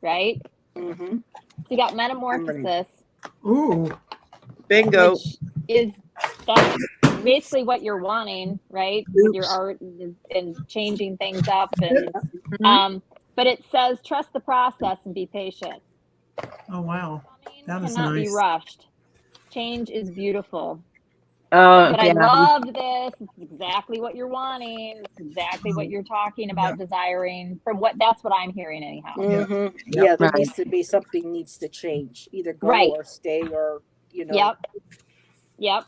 right? Mm-hmm. So you got Metamorphosis, Ooh. bingo. which is that's basically what you're wanting, right? With your art and changing things up, and but it says trust the process and be patient. Oh wow. That is Cannot be nice. rushed. Change is beautiful. Oh, But I yeah. loved this. It's exactly what you're wanting. It's exactly what you're talking about, desiring. That's what I'm hearing anyhow. Mm-hmm. Yeah. Yeah, there Right. needs to be something needs to change. Either go Right. or stay or you know. Yep.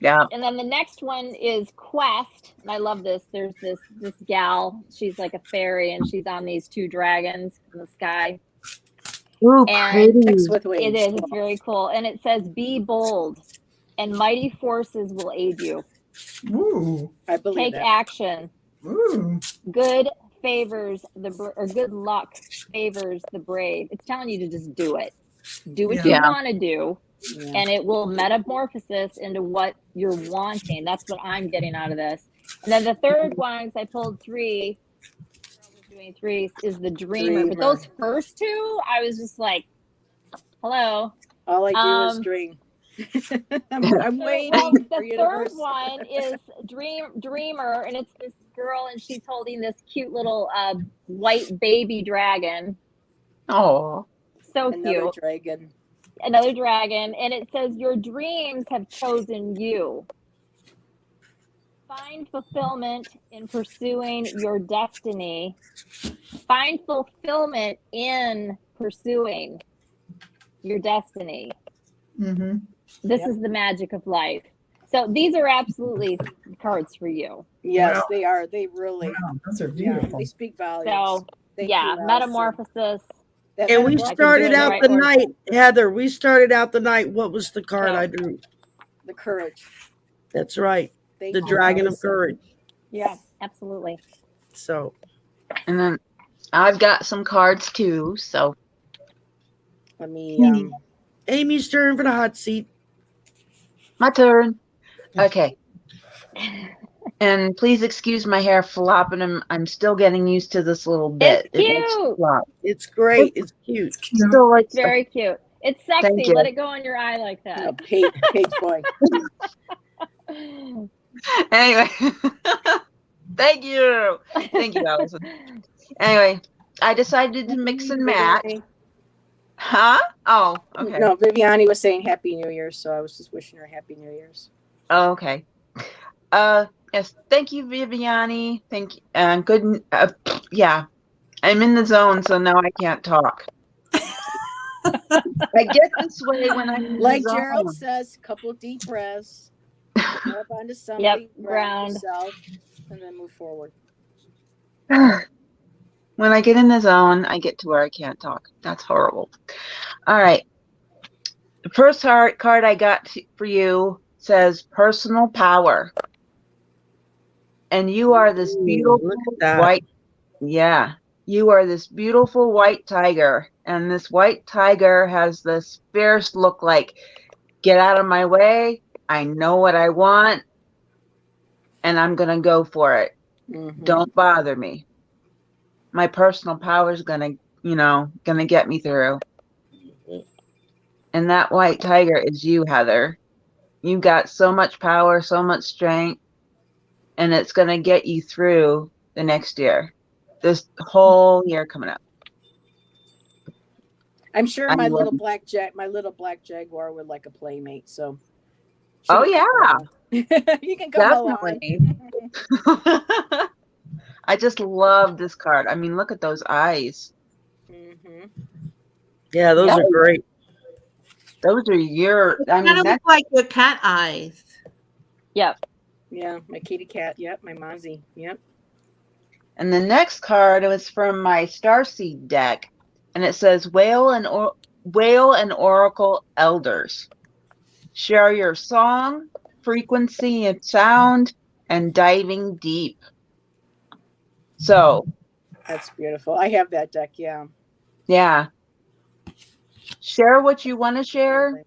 Yeah. And then the next one is Quest, and I love this. There's this gal. She's like a fairy, and she's on these two dragons in the sky. Ooh, And pretty. Six with wings. It is. It's very cool. And it says, "Be bold, and mighty forces will aid you. Ooh. I believe Take that. action. Ooh. Good favors or good luck favors the brave." It's telling you to just do it. Do what you Yeah. want to do, Yeah. and it will metamorphosis into what you're wanting. That's what I'm getting out of this. And then the third one, because I pulled three, girls are doing threes, is the dreamer. But those first two, I was just like, hello. All I do is dream. I'm waiting. Well, for the universe. third one is dreamer, and it's this girl, and she's holding this cute little white baby dragon. Oh. So Another cute. dragon. Another dragon, and it says, "Your dreams have chosen you. Find fulfillment in pursuing your destiny. Find fulfillment in pursuing your destiny." Mm-hmm. This is the magic of life. So these are absolutely cards for you. Yes, Wow. they are. They really. Wow, those are Yeah, beautiful. they speak volumes. So Thank yeah, you, Allison. metamorphosis. That And we metamorphosis- started the out right the words. night, Heather. We started out the night. What was the card Yeah. I drew? the courage. That's right. Thank The you, Dragon of Allison. Courage. Yeah, absolutely. So And then I've got some cards too. So Let me. Amy's turn for the hot seat. my turn. Okay. And please excuse my hair flopping. I'm still getting used to this little bit. It's It makes cute. it flop. It's great. It's cute. Still like It's very cute. It's Thank sexy. you. Let it go on your eye like that. Page boy. Anyway. Thank you. Thank you, Allison. Anyway, I decided to mix and match. Huh? Oh, okay. No, Viviani was saying Happy New Year, so I was just wishing her Happy New Year's. Oh, okay. Yes. Thank you, Viviani. Thank you. Good. Yeah. I'm in the zone, so now I can't talk. I get this way when I'm in Like the zone. Gerald says, couple deep breaths, up onto something, ground yourself, and then move forward. When I get in the zone, I get to where I can't talk. That's horrible. All right. The first card I got for you says personal power. And you are this beautiful look at that. white. Yeah. You are this beautiful white tiger. And this white tiger has this fierce look like, get out of my way. I know what I want. And I'm going to go for it. Mm-hmm. Don't bother me. My personal power is gonna get me through. And that white tiger is you, Heather. You got so much power, so much strength, and it's gonna get you through the next year. This whole year coming up. I'm sure I my love little black jaguar would like a playmate. So. Oh yeah, you can come definitely. along. I just love this card. I mean, look at those eyes. Mm-hmm. Yeah, those are great. Those are your. I mean, Kind of that's look like your cat eyes. Yep. Yeah, my kitty cat. Yep, my Mozzie. Yep. And the next card was from my Starseed deck, and it says Whale and Oracle Elders. Share your song, frequency and sound, and diving deep. So that's beautiful. I have that deck. Yeah. Yeah. Share what you want to share.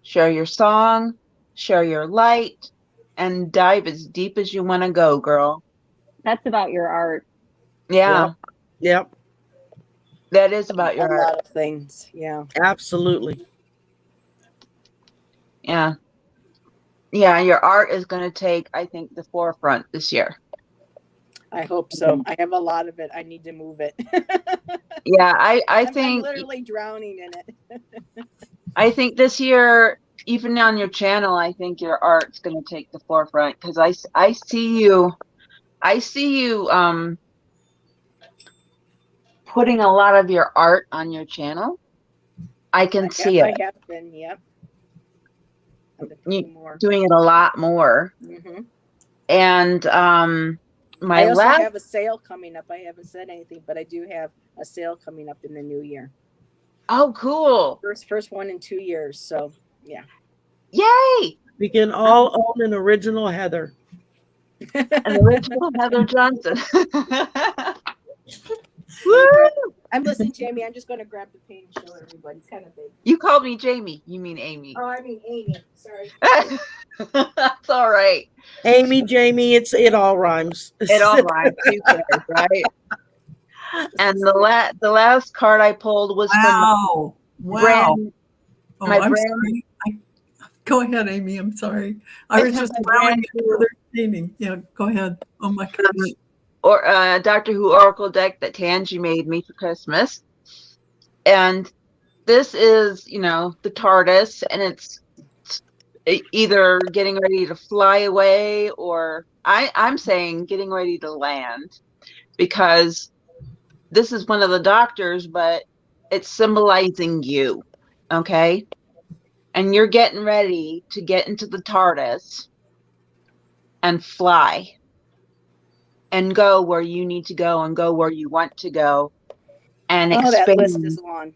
Share your song, share your light, and dive as deep as you want to go, girl. That's about your art. Yeah. Yep. That is about your art. A lot of things. Yeah. Absolutely. Yeah. Yeah, your art is going to take, I think, the forefront this year. I hope so. I have a lot of it. I need to move it. Yeah, I think I'm literally drowning in it. I think this year, even on your channel, I think your art's going to take the forefront because I see you putting a lot of your art on your channel. I can see it. I have been, yep. doing it a lot more. Mm-hmm. And my I also last have a sale coming up. I haven't said anything, but I do have a sale coming up in the new year. oh cool. First one in 2 years. So yeah. Yay! We can all own an original Heather. An original Heather Johnson. I'm listening, Jamie. I'm just going to grab the paint and show everybody. It's kind of big. You called me Jamie. You mean Amy. Oh, I mean Amy. Sorry. That's all right. Amy, Jamie, it all rhymes. It all rhymes. Who cares, right? And the last card I pulled was Wow. from brand, Oh, my I'm brand. sorry. Go ahead, Amy. I'm sorry. I was just allowing you further painting. Yeah, go ahead. Oh my gosh. Or Doctor Who Oracle deck that Tangi made me for Christmas. And this is, the TARDIS, and it's either getting ready to fly away, or I'm saying getting ready to land, because this is one of the doctors, but it's symbolizing you, okay? And you're getting ready to get into the TARDIS and fly and go where you need to go and go where you want to go and expand. That list is long.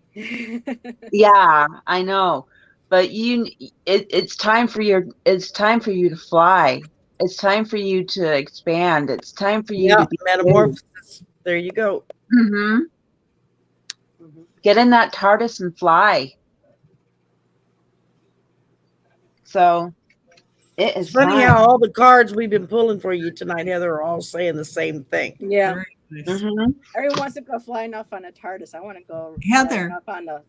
Yeah, I know. But it's time for you to fly. It's time for you to expand. It's time for you to be metamorphosis. There you go. Mm-hmm. Get in that TARDIS and fly. So it is funny how all the cards we've been pulling for you tonight, Heather, are all saying the same thing. Yeah. Nice. Mm-hmm. Everyone wants to go flying off on a TARDIS. I want to go Heather. up on the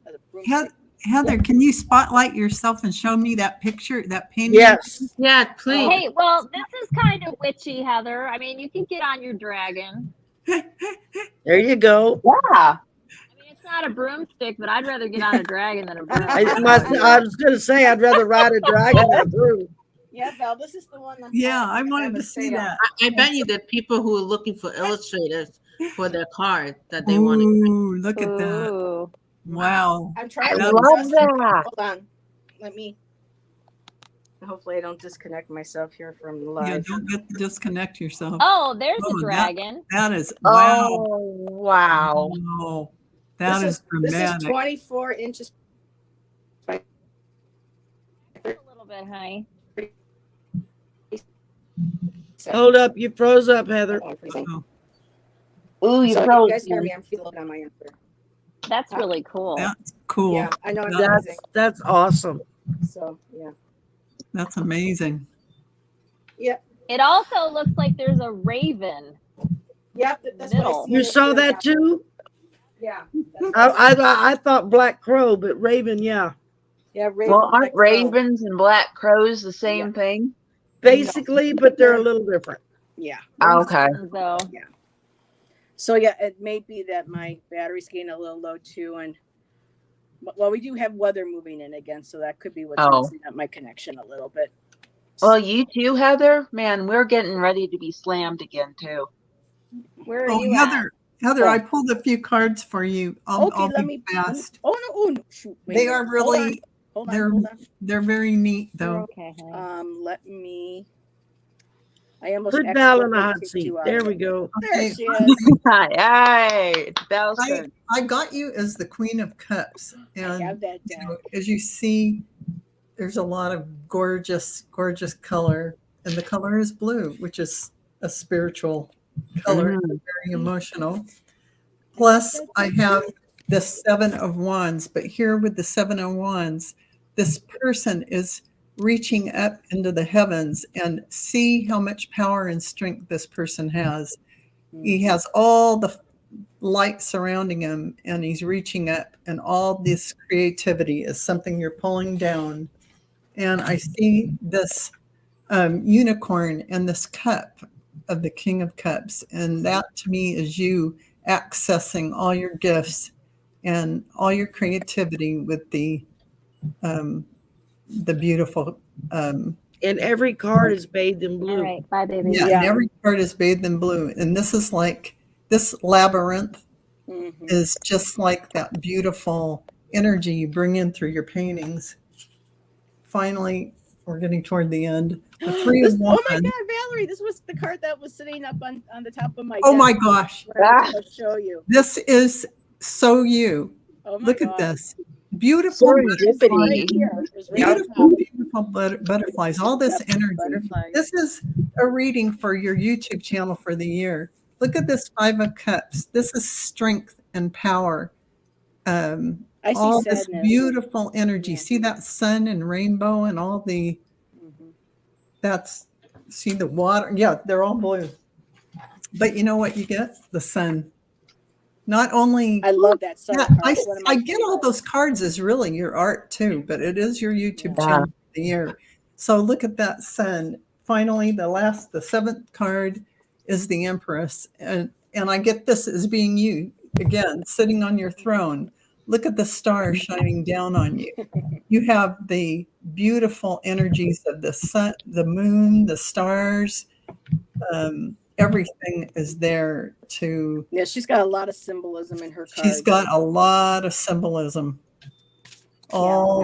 Heather, can you spotlight yourself and show me that picture, that painting? Yes. Yeah, please. Hey, well, this is kind of witchy, Heather. I mean, you can get on your dragon. There you go. Yeah. I mean, it's not a broomstick, but I'd rather get on a dragon than a broom. I was going to say, I'd rather ride a dragon than a broom. Yeah, Val, this is the one. Yeah, I wanted to see that. I bet you that people who are looking for illustrators for their card that they want to. Ooh, look at that. Ooh. Wow. I'm trying I to love adjust- that. Hold on. Let me. Hopefully, I don't disconnect myself here from live. Yeah, don't disconnect yourself. Oh, there's Oh, a dragon. That is, wow. Oh, wow. Wow. That is This dramatic. is 24 inches. A little bit, honey. Hold up. You froze up, Heather. Ooh, you So if froze. you guys hear me, I'm feeling on my answer. That's really cool. That's cool. Yeah, I know. It's That's amazing. that's awesome. So yeah. That's amazing. Yep. It also looks like there's a raven. Yep. That's what I Middle. see You in the saw video. that too? Yeah. that's- I thought Black Crow, but Raven, yeah. Yeah. Raven, Well, aren't Black Crow. ravens and black crows the same Yeah. thing? Basically, but they're a little different. Yeah. Okay. So So yeah, it may be that my battery's getting a little low too, and well, we do have weather moving in again, so that could be what's Oh. messing up my connection a little bit. Well, you too, Heather? Man, we're getting ready to be slammed again, too. where are Oh, you Heather, Oh. I pulled a few cards for you. I'll let be me. fast. Oh no! Oh no! Shoot! wait a They minute. are really, Hold on. they're Hold on. they're very neat at? though. Okay, honey. Let me. I almost Put Val in the accidentally hot kicked seat. you out. There we go. There Okay, she is. Yay! It's Belle's turn. I got you as the Queen of Cups, I have and that you down. know, as you see, there's a lot of gorgeous color, and the color is blue, which is a spiritual color, Mhm. very emotional. Plus, I have the Seven of Wands, but here with the Seven of Wands, this person is reaching up into the heavens, and see how much power and strength this person has. He has all the light surrounding him, and he's reaching up, and all this creativity is something you're pulling down. And I see this unicorn and this cup of the King of Cups, and that to me is you accessing all your gifts and all your creativity with the beautiful And every card is bathed in All blue. right, bye, baby. yeah, Yeah. and every part is bathed in blue, and this is like this labyrinth Mhm. is just like that beautiful energy you bring in through your paintings. Finally, we're getting toward the end. The Three This, of oh my Wands. God, Valerie, this was the card that was sitting up on the top of my Oh desk my gosh. when I was to show you. This is so you. Oh my Look God. at this. Beautiful Serendipity. Right here. It was right on Beautiful, top. beautiful butterflies. All this Yep, energy. butterflies. This is a reading for your YouTube channel for the year. Look at this Five of Cups. This is strength and power. I see All this sadness. beautiful energy. Yeah. See that sun and rainbow and all the, see the water. Yeah, they're all blue. But you know what you get? The sun. Not only, I love that sun yeah, card. I It's one of my get all favorites. those cards as really your art too, but it is your YouTube Yeah. channel for the year. So look at that sun. Finally, the seventh card is the Empress. And I get this as being you, again, sitting on your throne. Look at the stars shining down on you. You have the beautiful energies of the sun, the moon, the stars. Everything is there to. Yeah, she's got a lot of symbolism in her cards. She's got a lot of symbolism. I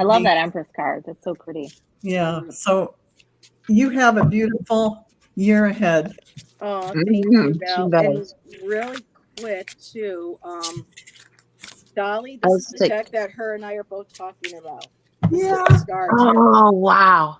love that Empress card. That's so pretty. Yeah. So you have a beautiful year ahead. Oh, thank you, She Val. And does. really quick too, Dolly, I this was is the sick. deck that her and I are both talking about. Yeah. The star deck. Oh, wow.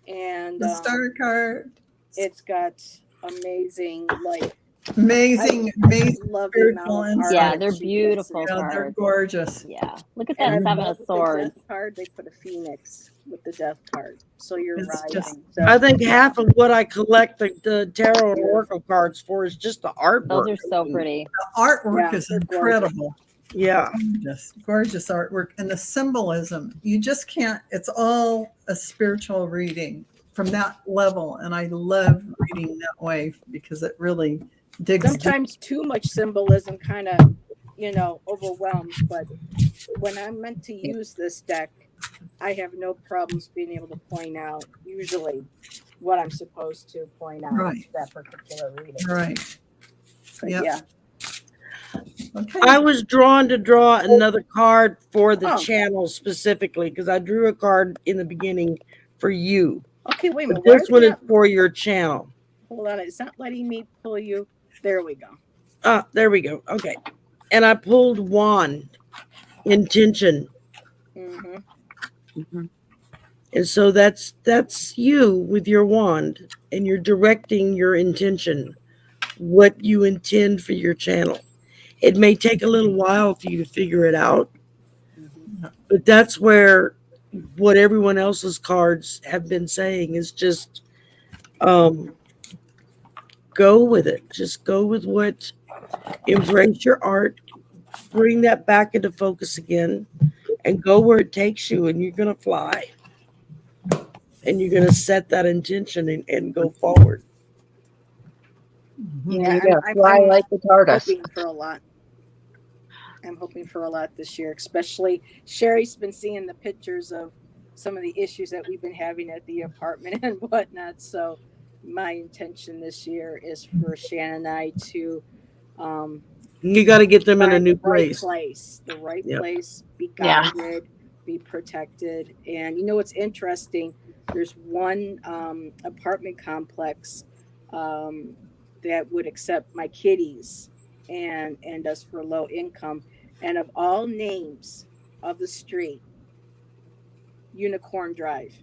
And The star card. it's got amazing, like Amazing, I amazing. love the spiritual amount of art insight. Yeah, that they're she gets beautiful in Yeah, it. they're cards. gorgeous. Yeah. Look at And that then Seven of with the Swords. death card, they put a phoenix with the death card. So you're It's rising. just- So, I think half of what I collect the tarot and oracle cards for is just the artwork. Those are so pretty. The artwork Yeah, is they're incredible. Yeah. Gorgeous, gorgeous artwork. And the symbolism, you just can't, it's all a spiritual reading from that level. And I love reading that way because it really digs deep. sometimes too much symbolism kind of, overwhelms. But when I'm meant to use this deck, I have no problems being able to point out usually what I'm supposed to point out Right. to that particular reading. Right. But Yep. yeah. Okay. I was drawn to draw another card for the Oh. channel specifically because I drew a card in the beginning for you. Okay, wait a But minute. this one is for your channel. Hold on. It's not letting me pull you. There we go. There we go. Okay. And I pulled wand, intention. Mm-hmm. And so that's you with your wand, and you're directing your intention, what you intend for your channel. It may take a little while for you to figure it out, but that's where what everyone else's cards have been saying is just go with it. Just go with what, embrace your art, bring that back into focus again, and go where it takes you, and you're going to fly. And you're going to set that intention and go forward. Yeah, You gotta I'm fly like the TARDIS. hoping for a lot. I'm hoping for a lot this year, especially Sherry's been seeing the pictures of some of the issues that we've been having at the apartment and whatnot. So my intention this year is for Shannon and I to You got to get them in a find new the right place. the right Yep. place, be Yeah. guided, be protected. And you know what's interesting? There's one apartment complex that would accept my kitties and us for low income. And of all names of the street, Unicorn Drive.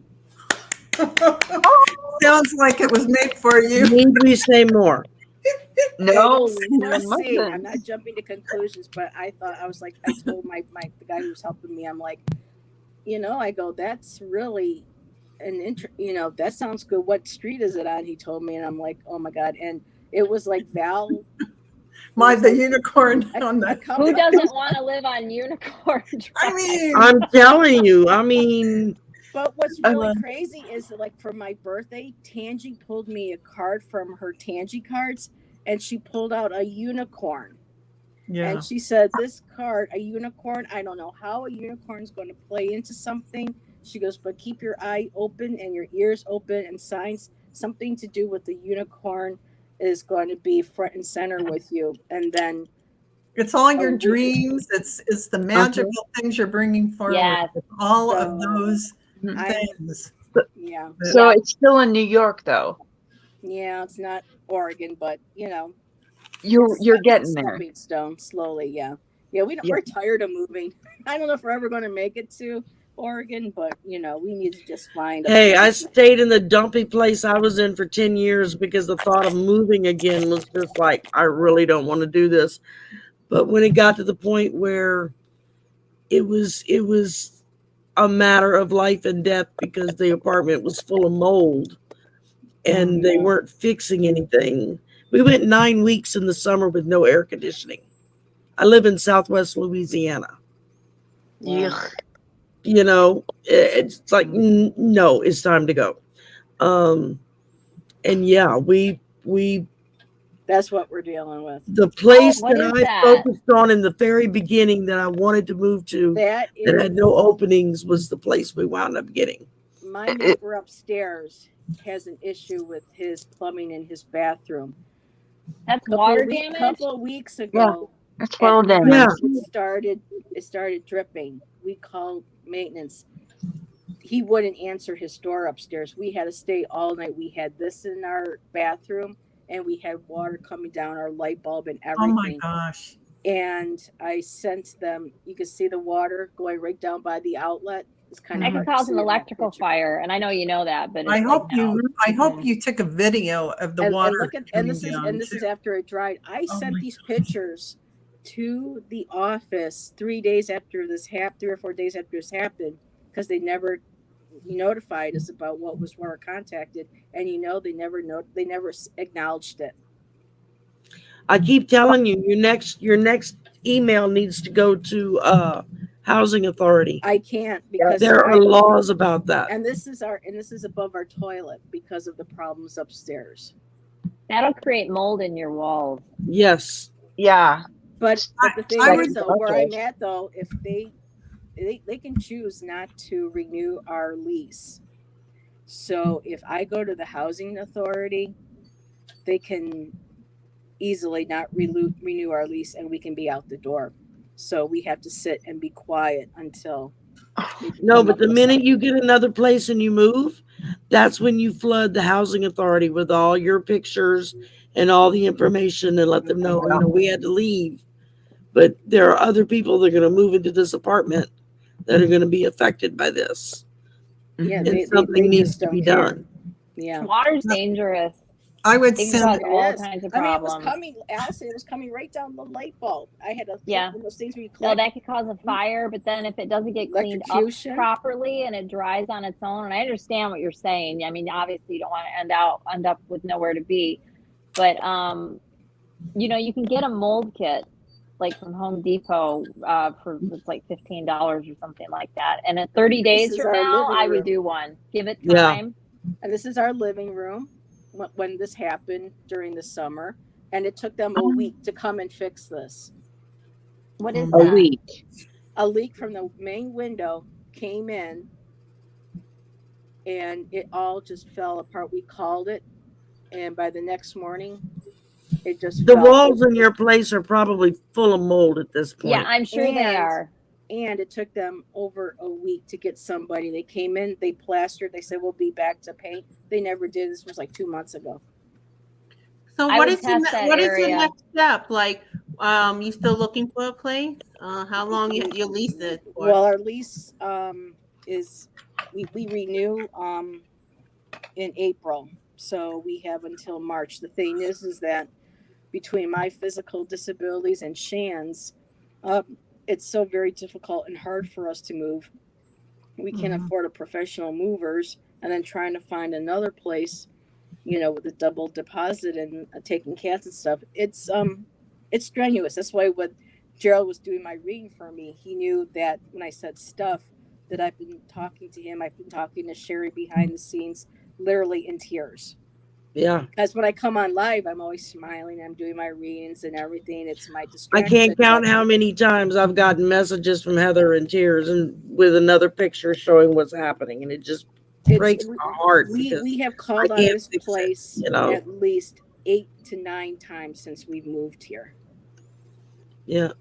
Sounds like it was made for you. Need we say more? No, We'll you see. I'm mustn't. not jumping to conclusions, but I told my the guy who's helping me, I'm like, I go, that's really that sounds good. What street is it on? He told me, and I'm like, oh my God. And it was like Val. The unicorn on the. Who doesn't want to live on Unicorn Drive? I mean, I'm telling you. I mean, But what's really crazy is that, like, for my birthday, Tangi pulled me a card from her Tangi cards, and she pulled out a unicorn. yeah. And she said, this card, a unicorn, I don't know how a unicorn is going to play into something. She goes, but keep your eye open and your ears open, and signs something to do with the unicorn is going to be front and center with you. And then It's all your dreams. It's the magical things you're bringing forward. Yes. All So, of those things. Yeah. So it's still in New York, though. Yeah, it's not Oregon, but You're it's a getting there. stepping stone slowly. Yeah. Yeah, Yeah. we're tired of moving. I don't know if we're ever going to make it to Oregon, but we need to just find a Hey, I place. stayed in the dumpy place I was in for 10 years because the thought of moving again was just like, I really don't want to do this. But when it got to the point where it was a matter of life and death because the apartment was full of mold and they weren't fixing anything. We went 9 weeks in the summer with no air conditioning. I live in Southwest Louisiana. Wow. Yuck. It's like, no, it's time to go. And yeah, we That's what we're dealing with. the place what that is I that? focused on in the very beginning that I wanted to move to That that had is no openings was the place we wound up getting. my neighbor upstairs has an issue with his plumbing in his bathroom. That's water damage. Couple of weeks ago, That's at well night, damage. it started dripping. We called maintenance. He wouldn't answer his door upstairs. We had to stay all night. We had this in our bathroom, and we had water coming down our light bulb and Oh my everything. gosh. And I sent them. You could see the water going right down by the outlet. It's kind That of could hard to cause see an in that electrical picture. fire, and I know you know that, but I it's hope like, no. I hope you took a video of the And water. look at coming this down, is too. after it dried. I Oh sent my these pictures to the office 3 days after this happened, 3 or 4 days after this happened, because they never notified us about what was weren't contacted, and they never acknowledged it. I keep telling you, your next email needs to go to housing authority. I can't because There are laws about that. and this is above our toilet because of the problems upstairs. That'll create mold in your walls. Yes. Yeah. But the thing I is, would- though, where I'm at, though, if they can choose not to renew our lease. So if I go to the housing authority, they can easily not renew our lease, and we can be out the door. So we have to sit and be quiet until. they can No, come but up the with minute something. you get another place and you move, that's when you flood the housing authority with all your pictures and all the information and let them know, we had to leave. But there are other people that are going to move into this apartment that are going to be affected by this. Yeah, And something needs to be done. Yeah. Water's dangerous. I would It can send cause It all is. kinds of I mean, it was problems. coming, Allison, it was coming right down the light bulb. I had to Yeah. click those things where you So click. that could cause a fire, but then if it doesn't get cleaned up Electrocution. properly and it dries on its own, and I understand what you're saying. I mean, obviously you don't want to end up with nowhere to be, but you can get a mold kit like from Home Depot for it's like $15 or something like that. And in 30 days is from our now, living I would room. do one. Give it Yeah. time. And this is our living room when this happened during the summer. And it took them a week to come and fix this. What is A that? week. A leak from the main window came in, and it all just fell apart. We called it, and by the next morning, it just The fell. walls in your place are probably full of mold at this point. Yeah, I'm sure they And- are. And it took them over a week to get somebody. They came in, they plastered, they said, we'll be back to paint. They never did. This was like 2 months ago. So I what would is the test that what is the area. next step? Like, you still looking for a place? How long you lease it for? Well, our lease is we renew in April, so we have until March. The thing is that between my physical disabilities and Shan's, it's so very difficult and hard for us to move. We can't afford a professional movers, and then trying to find another place, with a double deposit and taking cats and stuff. It's strenuous. That's why when Gerald was doing my reading for me, he knew that when I said stuff, that I've been talking to him. I've been talking to Sherry behind the scenes, literally in tears. Yeah. Because when I come on live, I'm always smiling. I'm doing my readings and everything. It's my I distraction. can't count how many times I've gotten messages from Heather in tears and with another picture showing what's happening. And it just breaks my heart. We have called on can't this fix it, place at least 8 to 9 times since we've moved here. Yeah.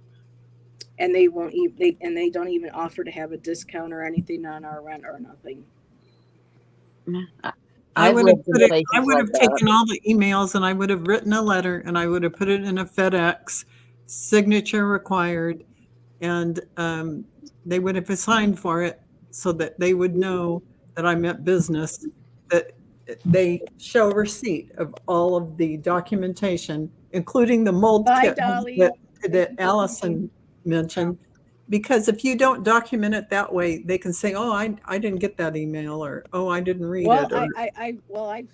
and they won't even they don't even offer to have a discount or anything on our rent or nothing. I I've would have lived in put it, places I would like have that. taken all the emails and I would have written a letter and I would have put it in a FedEx, signature required, and they would have signed for it so that they would know that I meant business, that they show receipt of all of the documentation, including the mold Bye, kit Dolly. that Thank you for Allison mentioned. Because if you don't document it that way, they can say, "Oh, I didn't get that email," or "Oh, I didn't read Well, it." Or, I've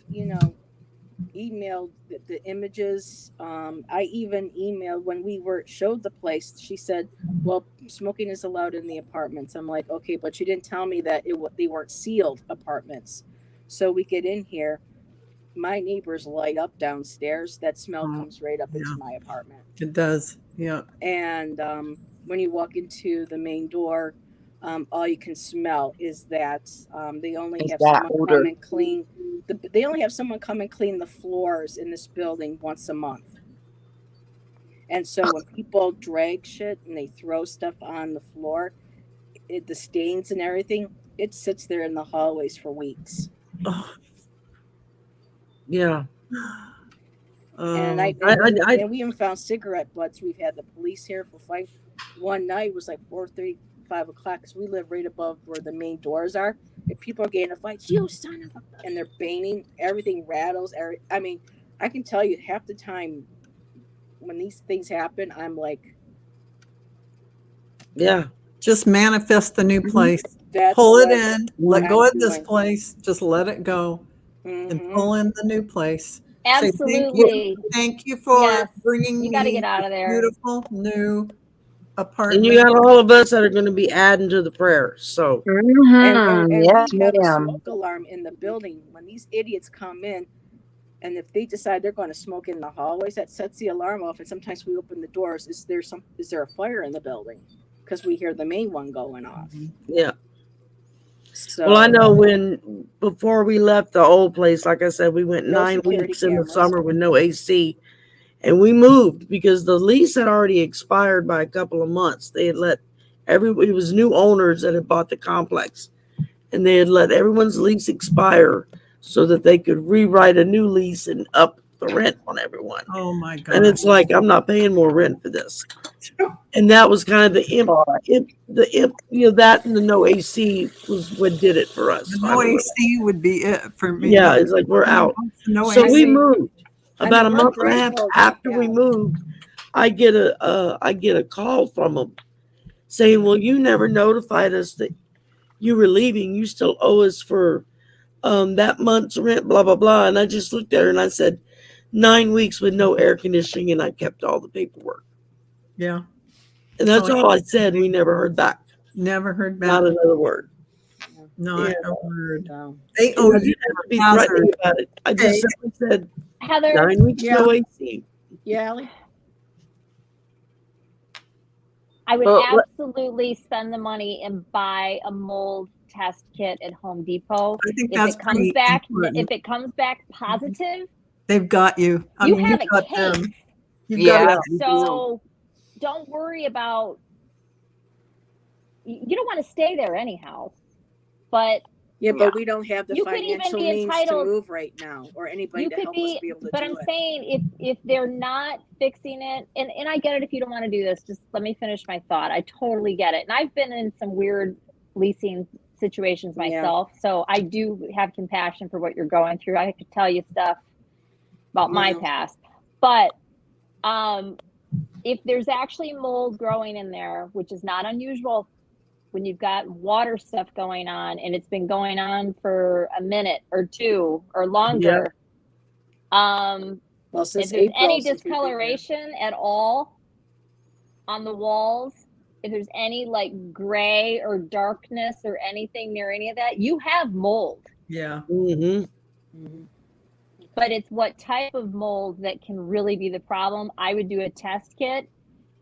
emailed the images. I even emailed when we showed the place. She said, "Well, smoking is allowed in the apartments." I'm like, "Okay, but you didn't tell me that they weren't sealed apartments." So we get in here. My neighbors light up downstairs. That smell comes right up into my apartment. it does, yeah. And when you walk into the main door, all you can smell is that they only have someone come and clean. They only have someone come and clean the floors in this building once a month. And so when people drag shit and they throw stuff on the floor, the stains and everything, it sits there in the hallways for weeks. Oh. Yeah. And we even found cigarette butts. We've had the police here for fight. One night was like 4:30, 5 o'clock, because we live right above where the main doors are. If people are getting a fight, you son of a, and they're banging, everything rattles. I mean, I can tell you half the time when these things happen, I'm like, yeah, just manifest the new place. That's pull it what in, let go I'm of this doing. place, just let it go, and pull in the new place. Say, Absolutely. thank you for Yes. bringing You got to me get out of this there. beautiful new and apartment. you got all of us that are going to be adding to the prayer. So, And Yes, we have a ma'am. smoke alarm in the building. When these idiots come in, and if they decide they're going to smoke in the hallways, that sets the alarm off. And sometimes we open the doors. Is there a fire in the building? Because we hear the main one going off. yeah. So, Well, I know before we left the old place, like I said, we went No 9 security weeks in the cameras. summer with no AC. And we moved because the lease had already expired by a couple of months. They had let it was new owners that had bought the complex. And they had let everyone's lease expire so that they could rewrite a new lease and up the rent on everyone. Oh my God. And it's like, I'm not paying more rent for this. And that was kind of that and the no AC was what did it for us. The no AC would be it for me. Yeah, it's like we're out. No So AC. we moved. About a we're month and a half grateful. after we moved, I get a call from them saying, "Well, you never notified us that you were leaving. You still owe us for that month's rent, blah blah blah." And I just looked at her and I said, 9 weeks with no air conditioning, and I kept all the paperwork. Yeah. And that's all I said. We never heard back. Never heard back. Not another word. Not a word. No. They owe I you didn't have to be threatening about it. I just simply said, Heather, 9 weeks no AC. Yeah, Allie? I would Well, absolutely spend the money and buy a mold test kit at Home Depot. I think If that's it comes pretty back, important. if it comes back positive, They've got you. you you've have a got case. them. You've Yeah. got it. So don't worry about. You don't want to stay there anyhow, but Yeah, but we don't have the You could even financial be means to entitled- move right now, or anybody you to could help us be. be able to But do I'm it. saying if they're not fixing it, and I get it if you don't want to do this. Just let me finish my thought. I totally get it, and I've been in some weird leasing situations myself, so I do have compassion for what you're going through. I could tell you stuff about my past, but if there's actually mold growing in there, which is not unusual when you've got water stuff going on and it's been going on for a minute or two or longer. Well, If since there's April, any since we've been here. discoloration at all on the walls, if there's any like gray or darkness or anything near any of that, you have mold. Yeah. Mm-hmm. But it's what type of mold that can really be the problem. I would do a test kit,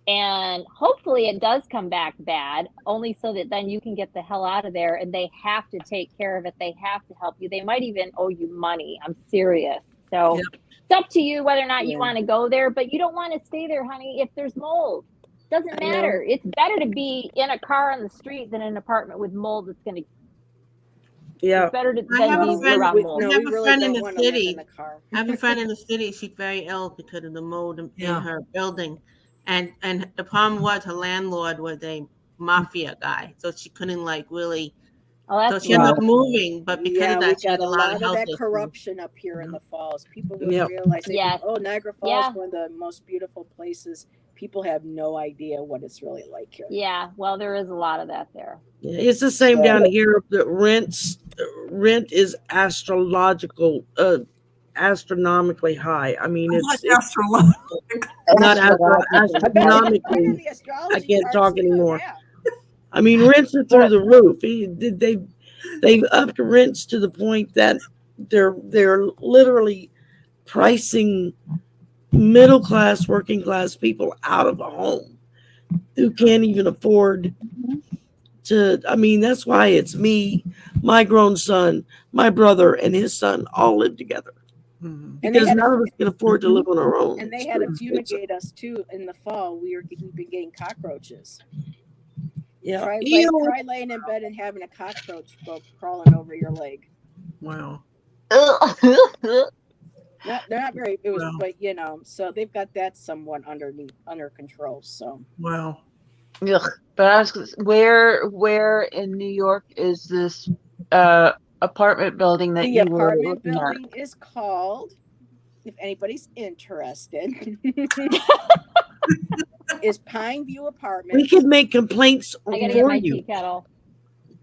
and hopefully it does come back bad, only so that then you can get the hell out of there, and they have to take care of it. They have to help you. They might even owe you money. I'm serious. So it's up to you whether or not you want to go there, but you don't want to stay there, honey, if there's mold. Doesn't matter. It's better to be in a car on the street than an apartment with mold that's going to. Yeah. It's better to I have than a be friend. around mold. I No, have we a really friend in don't the want to live city. in the car. I have a friend in the city. She's very ill because of the mold in her building, and the problem was her landlord was a mafia guy, so she couldn't like really. Oh, So that's she ended up rough. moving, but because Yeah, of we that, she got has a a lot lot of of health that issues. corruption up here in the falls. People wouldn't Yep. realize. They Yes. think, oh, Niagara Falls, Yeah. one of the most beautiful places. People have no idea what it's really like here. Yeah, well, there is a lot of that there. Yeah, it's the same down here. The rent is astronomically high. I mean, it's Astrological. not I bet you can find astronomically. in the astrology I can't cards talk too, anymore. yeah. I mean, rents are through the roof. They've upped rents to the point that they're literally pricing middle class, working class people out of a home who can't even afford to. I mean, that's why it's me, my grown son, my brother, and his son all live together Mhm. because none of us can afford to live on our own. And they It's had to too expensive. fumigate us too in the fall. We've been getting cockroaches. Yeah. Try Ew. laying in bed and having a cockroach go crawling over your leg. Wow. No, they're not very. It was, Wow. but you know, so they've got that somewhat under control. So Wow. Ugh. But I was, where in New York is this apartment building that the you were apartment looking at? building is called, if anybody's interested, is Pine View Apartments. We could make complaints I gotta get for my you. tea kettle.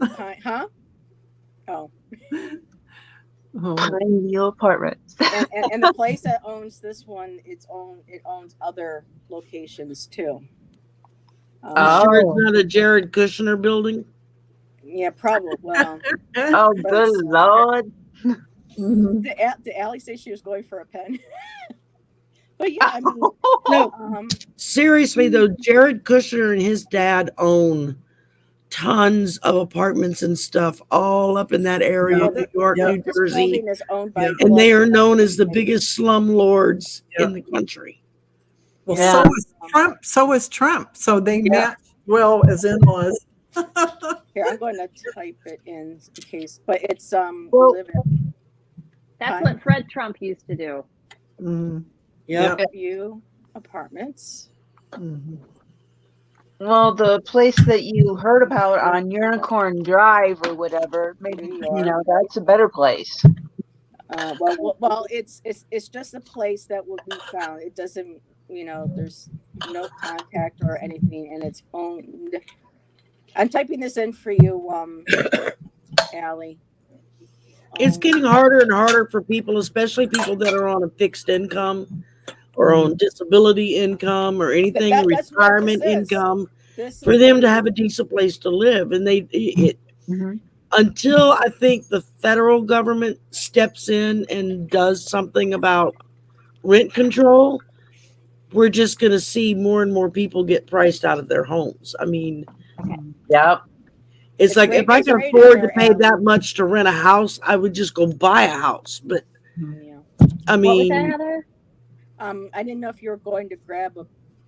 Huh? Oh, Oh, Pine View Apartments. and the place that owns this one, it owns other locations too. Sure, it's Oh. not a Jared Kushner building. Yeah, probably. Well, Oh, but good Lord. did Allie say she was going for a pen? But yeah, I mean, No, seriously though, Jared Kushner and his dad own tons of apartments and stuff all up in that area, well, New York, New this Jersey, building is owned by, and they are known as the biggest slum lords in the country. well, Yeah. so is Trump. So they Yeah. match well as in-laws. Here, I'm going to type it in case, but it's Well- live in That's Pine what Fred Trump used to do. Mhm. Yep. View Apartments. Mhm. Well, the place that you heard about on Unicorn Drive or whatever, maybe New you York. know that's a better place. Well, it's just a place that will be found. It doesn't, there's no contact or anything, and it's owned. I'm typing this in for you, Allie. It's getting harder and harder for people, especially people that are on a fixed income or on disability income or anything, That's what this retirement is. income, This for is them to have a decent place to live. And until I think the federal government steps in and does something about rent control, we're just going to see more and more people get priced out of their homes. I mean, Yep. it's like if I it's can right afford here, to pay Allie. that much to rent a house, I would just go buy a house. But Yeah. I What was mean, that, Heather? I didn't know if you were going to grab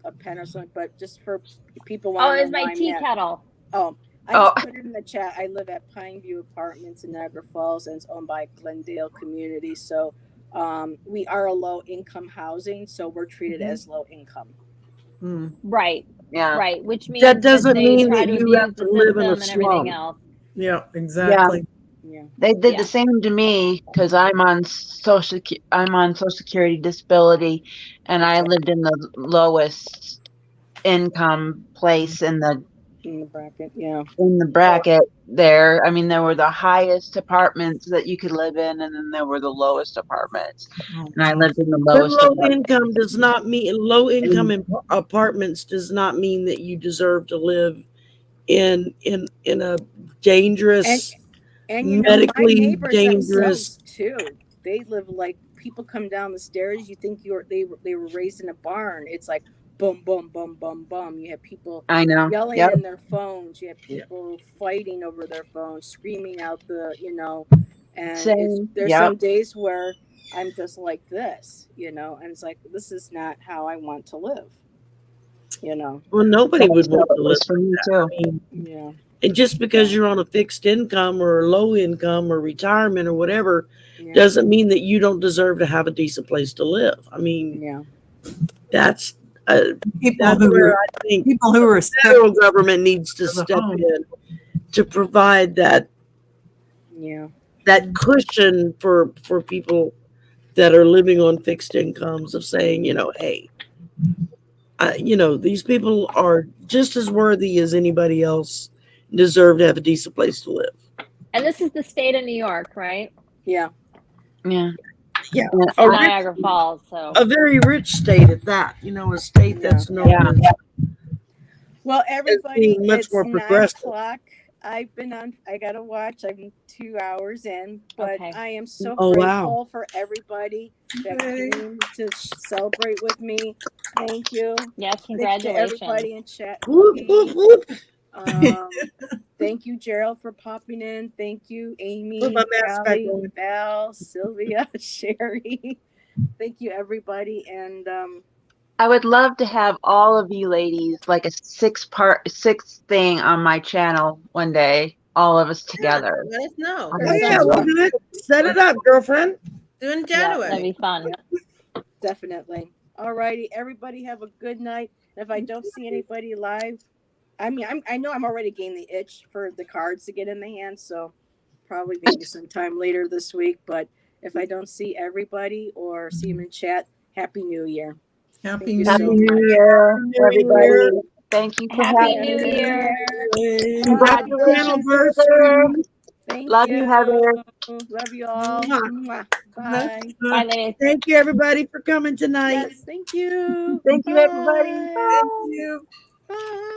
a pen or something, but just for people Oh, want it's my tea kettle. Oh, I just put it in the chat. I live at Pine View Apartments in Niagara Falls, and it's owned by Glendale Community. So we are a low income housing, so we're treated as low income. Mm. Right. Yeah. Right. Which means that doesn't they mean try that to you abuse have the to live in a system and everything slum. else. Yeah, exactly. Yeah. They did Yeah. the same to me because I'm on social security disability, and I lived in the lowest income place in the bracket, yeah. bracket there. I mean, there were the highest apartments that you could live in, and then there were the lowest apartments. Oh, And I wow. lived in the But lowest apartment. low income apartments does not mean that you deserve to live in a dangerous, And medically my neighbors dangerous. themselves too. They live like people come down the stairs. You think they were raised in a barn. It's like boom, boom, boom, boom, boom. You have people I know. yelling Yep. in their phones. You have people fighting over their phones, screaming out and Same. there's Yep. some days where I'm just like this, and it's like, this is not how I want to live. you know. Well, nobody would want It to live was for like me that. too. I mean, Yeah. and just because you're on a fixed income or a low income or retirement or whatever Yeah. doesn't mean that you don't deserve to have a decent place to live. I mean, Yeah. that's People that's who where are I think people who are the federal government needs to of the step home. in to provide that Yeah. cushion for people that are living on fixed incomes of saying, hey, these people are just as worthy as anybody else, deserve to have a decent place to live. And this is the state of New York, right? Yeah. Yeah. Yeah, Yeah. a, Niagara Falls. So a very rich state at that. A state that's known Yeah. as Well, everybody, being much it's more 9 progressive. o'clock. I gotta watch. I'm 2 hours in, but Okay. I am so Oh, grateful wow. for everybody that Yay. came to celebrate with me. Thank you. yes, Thanks to congratulations. everybody in chat who Whoop, whoop, came. whoop. Thank you, Gerald, for popping in. Thank you, Put Amy, my mask back Callie, on. Val, Sylvia, Sherry. Thank you, everybody. And I would love to have all of you ladies like a six thing on my channel one day, all of us together. Let us know. On Oh, my yeah, sounds we'll channel. fun. do it. Set it up, girlfriend. Do in Yeah, January. that'd be fun. Definitely. All righty. Everybody have a good night. And if I don't see anybody live, I mean, I know I'm already getting the itch for the cards to get in the hands, so probably maybe sometime later this week. But if I don't see everybody or see them in chat, Happy New Year. Happy Thank you New Happy so Year. New much. Year, New everybody. Year. Thank you for Happy having New me. Year. Yay. Happy Congratulations, Heather. anniversary. Thank Love you. you, Heather. Love you all. Mwah. Mwah. Bye. Bye, ladies. Thank you, everybody, for coming tonight. Yes, thank you. Thank you, everybody. Bye. Bye. Thank you. Bye.